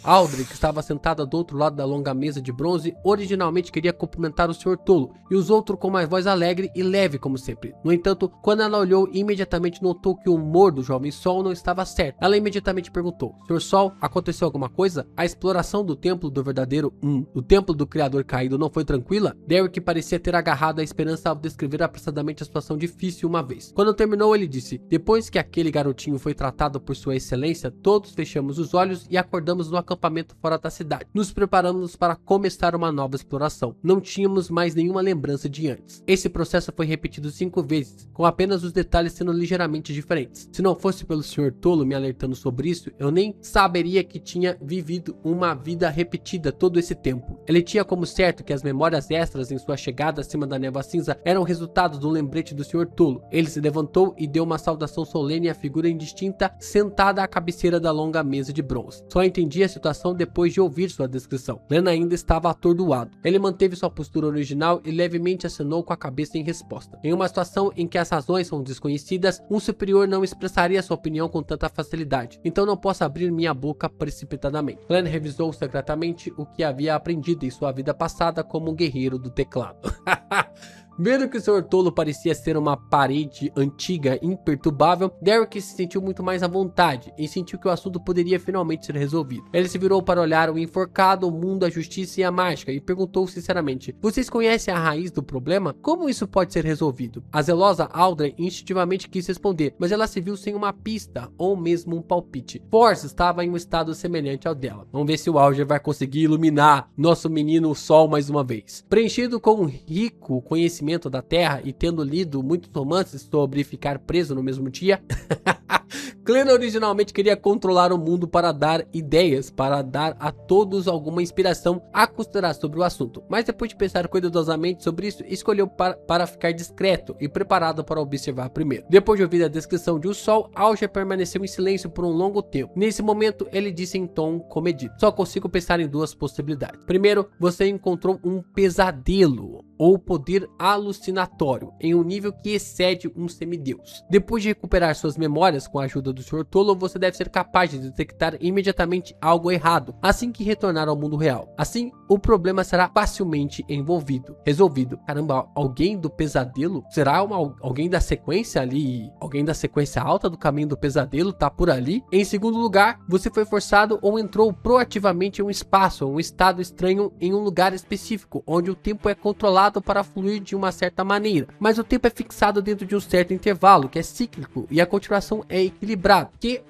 Audrey, que estava sentada do outro lado da longa mesa de bronze, originalmente queria cumprimentar o Sr. Tolo e os outros com uma voz alegre e leve como sempre. No entanto, quando ela olhou, imediatamente notou que o humor do jovem Sol não estava certo. Ela imediatamente perguntou: Sr. Sol, aconteceu alguma coisa? A exploração do templo do verdadeiro o templo do Criador caído não foi tranquila? Derek parecia ter agarrado a esperança ao descrever apressadamente a situação difícil uma vez. Quando terminou, ele disse: depois que aquele garotinho foi tratado por sua excelência, todos fechamos os olhos e acordamos no acampamento fora da cidade. Nos preparamos para começar uma nova exploração. Não tínhamos mais nenhuma lembrança de antes. Esse processo foi repetido 5 vezes, com apenas os detalhes sendo ligeiramente diferentes. Se não fosse pelo Sr. Tolo me alertando sobre isso, eu nem saberia que tinha vivido uma vida repetida todo esse tempo. Ele tinha como certo que as memórias extras em sua chegada acima da névoa cinza eram resultado do lembrete do Sr. Tolo. Ele se levantou e deu uma saudação solene à figura indistinta sentada à cabeceira da longa mesa de bronze. Só entendi a situação depois de ouvir sua descrição. Len ainda estava atordoado. Ele manteve sua postura original e levemente acenou com a cabeça em resposta. Em uma situação em que as razões são desconhecidas, um superior não expressaria sua opinião com tanta facilidade. Então não posso abrir minha boca precipitadamente. Len revisou secretamente o que havia aprendido em sua vida passada como um guerreiro do teclado. Vendo que o Sr. Tolo parecia ser uma parede antiga imperturbável, Derek se sentiu muito mais à vontade e sentiu que o assunto poderia finalmente ser resolvido. Ele se virou para olhar o enforcado, o mundo, a justiça e a mágica e perguntou sinceramente: vocês conhecem a raiz do problema? Como isso pode ser resolvido? A zelosa Audrey instintivamente quis responder, mas ela se viu sem uma pista ou mesmo um palpite. Force estava em um estado semelhante ao dela. Vamos ver se o Alger vai conseguir iluminar nosso menino Sol mais uma vez. Preenchido com um rico conhecimento da Terra e tendo lido muitos romances sobre ficar preso no mesmo dia, Glenn originalmente queria controlar o mundo para dar ideias, para dar a todos alguma inspiração a considerar sobre o assunto, mas depois de pensar cuidadosamente sobre isso, escolheu para ficar discreto e preparado para observar primeiro. Depois de ouvir a descrição de um sol, Alger permaneceu em silêncio por um longo tempo. Nesse momento, ele disse em tom comedido: só consigo pensar em 2 possibilidades. Primeiro, você encontrou um pesadelo ou poder alucinatório em um nível que excede um semideus. Depois de recuperar suas memórias com a ajuda do Sr. Tolo, você deve ser capaz de detectar imediatamente algo errado assim que retornar ao mundo real. Assim, o problema será facilmente resolvido. Caramba, alguém do pesadelo? Será alguém da sequência ali? Alguém da sequência alta do caminho do pesadelo tá por ali? Em segundo lugar, você foi forçado ou entrou proativamente em um espaço, um estado estranho em um lugar específico, onde o tempo é controlado para fluir de uma certa maneira, mas o tempo é fixado dentro de um certo intervalo, que é cíclico, e a continuação é equilibrado,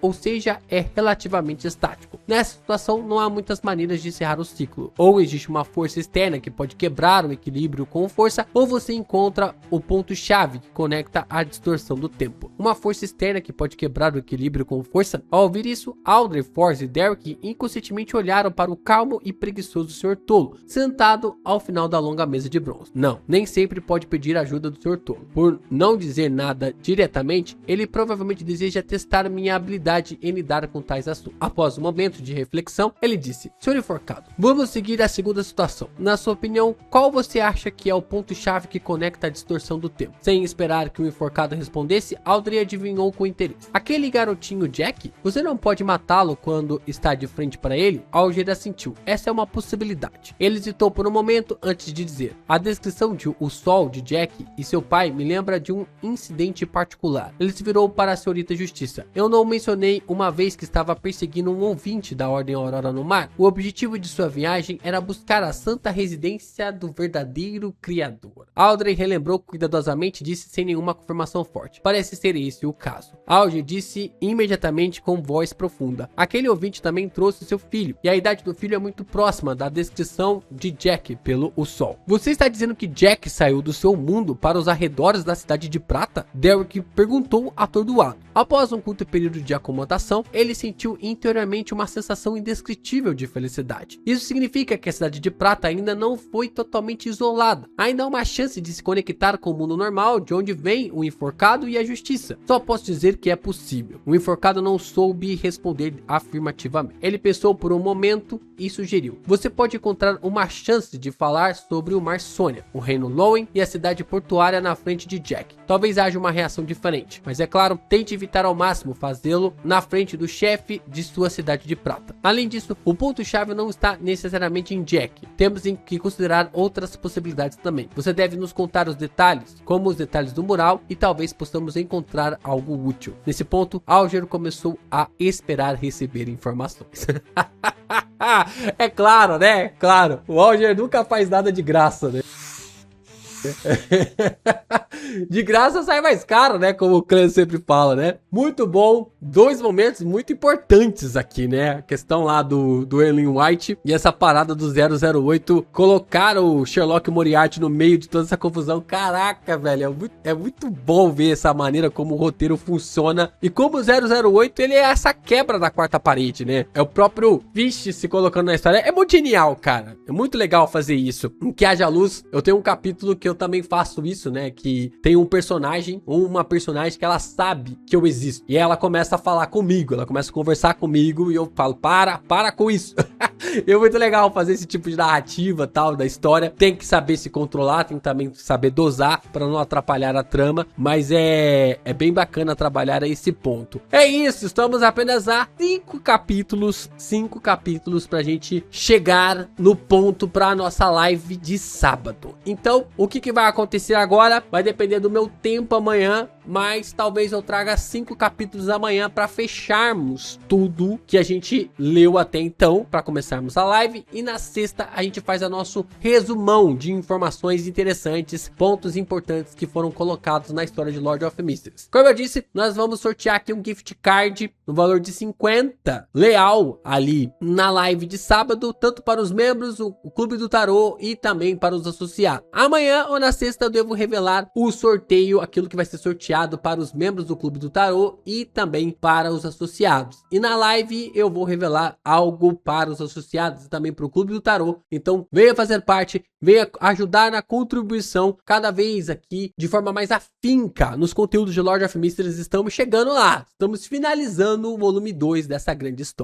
ou seja, é relativamente estático. Nessa situação, não há muitas maneiras de encerrar o ciclo. Ou existe uma força externa que pode quebrar o equilíbrio com força, ou você encontra o ponto-chave que conecta a distorção do tempo. Uma força externa que pode quebrar o equilíbrio com força. Ao ouvir isso, Audrey, Force e Derek inconscientemente olharam para o calmo e preguiçoso Sr. Tolo, sentado ao final da longa mesa de bronze. Não, nem sempre pode pedir ajuda do Sr. Tolo. Por não dizer nada diretamente, ele provavelmente deseja testar minha habilidade em lidar com tais assuntos. Após um momento de reflexão, ele disse: Sr. Enforcado, vamos seguir a segunda situação. Na sua opinião, qual você acha que é o ponto-chave que conecta a distorção do tempo? Sem esperar que o enforcado respondesse, Audrey adivinhou com interesse: aquele garotinho Jack? Você não pode matá-lo quando está de frente para ele? Alger assentiu: essa é uma possibilidade. Ele hesitou por um momento antes de dizer: a descrição de O Sol de Jack e seu pai me lembra de um incidente particular. Ele se virou para a senhorita Justiça. Eu não mencionei uma vez que estava perseguindo um ouvinte da Ordem Aurora no mar. O objetivo de sua viagem era buscar a santa residência do verdadeiro Criador. Audrey relembrou cuidadosamente e disse sem nenhuma confirmação forte. Parece ser esse o caso. Alger disse imediatamente com voz profunda. Aquele ouvinte também trouxe seu filho, e a idade do filho é muito próxima da descrição de Jack pelo O Sol. Você está dizendo que Jack saiu do seu mundo para os arredores da Cidade de Prata? Derek perguntou atordoado. Após um curto período de acomodação, ele sentiu interiormente uma sensação indescritível de felicidade. Isso significa que a Cidade de Prata ainda não foi totalmente isolada. Ainda há uma chance de se conectar com o mundo normal, de onde vem o enforcado e a justiça. Só posso dizer que é possível. O enforcado não soube responder afirmativamente. Ele pensou por um momento e sugeriu: você pode encontrar uma chance de falar sobre o Mar Sônia, o Reino Lowen e a cidade portuária na frente de Jack. Talvez haja uma reação diferente, mas é claro, tente evitar ao máximo fazê-lo na frente do chefe de sua Cidade de Prata. Além disso, o ponto-chave não está necessariamente em Jack. Temos que considerar outras possibilidades também. Você deve nos contar os detalhes, como os detalhes do mural, e talvez possamos encontrar algo útil. Nesse ponto, Alger começou a esperar receber informações. É claro, né? Claro, o Alger nunca faz nada de graça, né? De graça sai mais caro, né? Como o Clã sempre fala, né? Muito bom. Dois momentos muito importantes aqui, né? A questão lá do Erwin White e essa parada do 008. Colocar o Sherlock Moriarty no meio de toda essa confusão. Caraca, velho. É muito bom ver essa maneira como o roteiro funciona. E como o 008, ele é essa quebra da quarta parede, né? É o próprio Fish se colocando na história. É muito genial, cara. É muito legal fazer isso. Em Que Haja Luz, eu tenho um capítulo que eu também faço isso, né? Que tem um personagem ou uma personagem que ela sabe que eu existo. E ela começa a falar comigo, ela começa a conversar comigo e eu falo, para com isso. É muito legal fazer esse tipo de narrativa, tal, da história. Tem que saber se controlar, tem que também saber dosar para não atrapalhar a trama, mas é bem bacana trabalhar a esse ponto. É isso, estamos apenas a 5 capítulos pra gente chegar no ponto pra nossa live de sábado. Então, o que vai acontecer agora vai depender do meu tempo amanhã, mas talvez eu traga 5 capítulos amanhã para fecharmos tudo que a gente leu até então, para começarmos a live, e na sexta a gente faz o nosso resumão de informações interessantes, pontos importantes que foram colocados na história de Lord of Mysteries. Como eu disse, nós vamos sortear aqui um gift card no valor de 50 leal ali na live de sábado, tanto para os membros, o Clube do Tarô e também para os associados. Amanhã ou na sexta eu devo revelar o sorteio, aquilo que vai ser sorteado para os membros do Clube do Tarô e também para os associados. E na live eu vou revelar algo para os associados e também para o Clube do Tarô. Então venha fazer parte, venha ajudar na contribuição cada vez aqui de forma mais afinca nos conteúdos de Lord of Mysteries. Estamos chegando lá, estamos finalizando o volume 2 dessa grande história.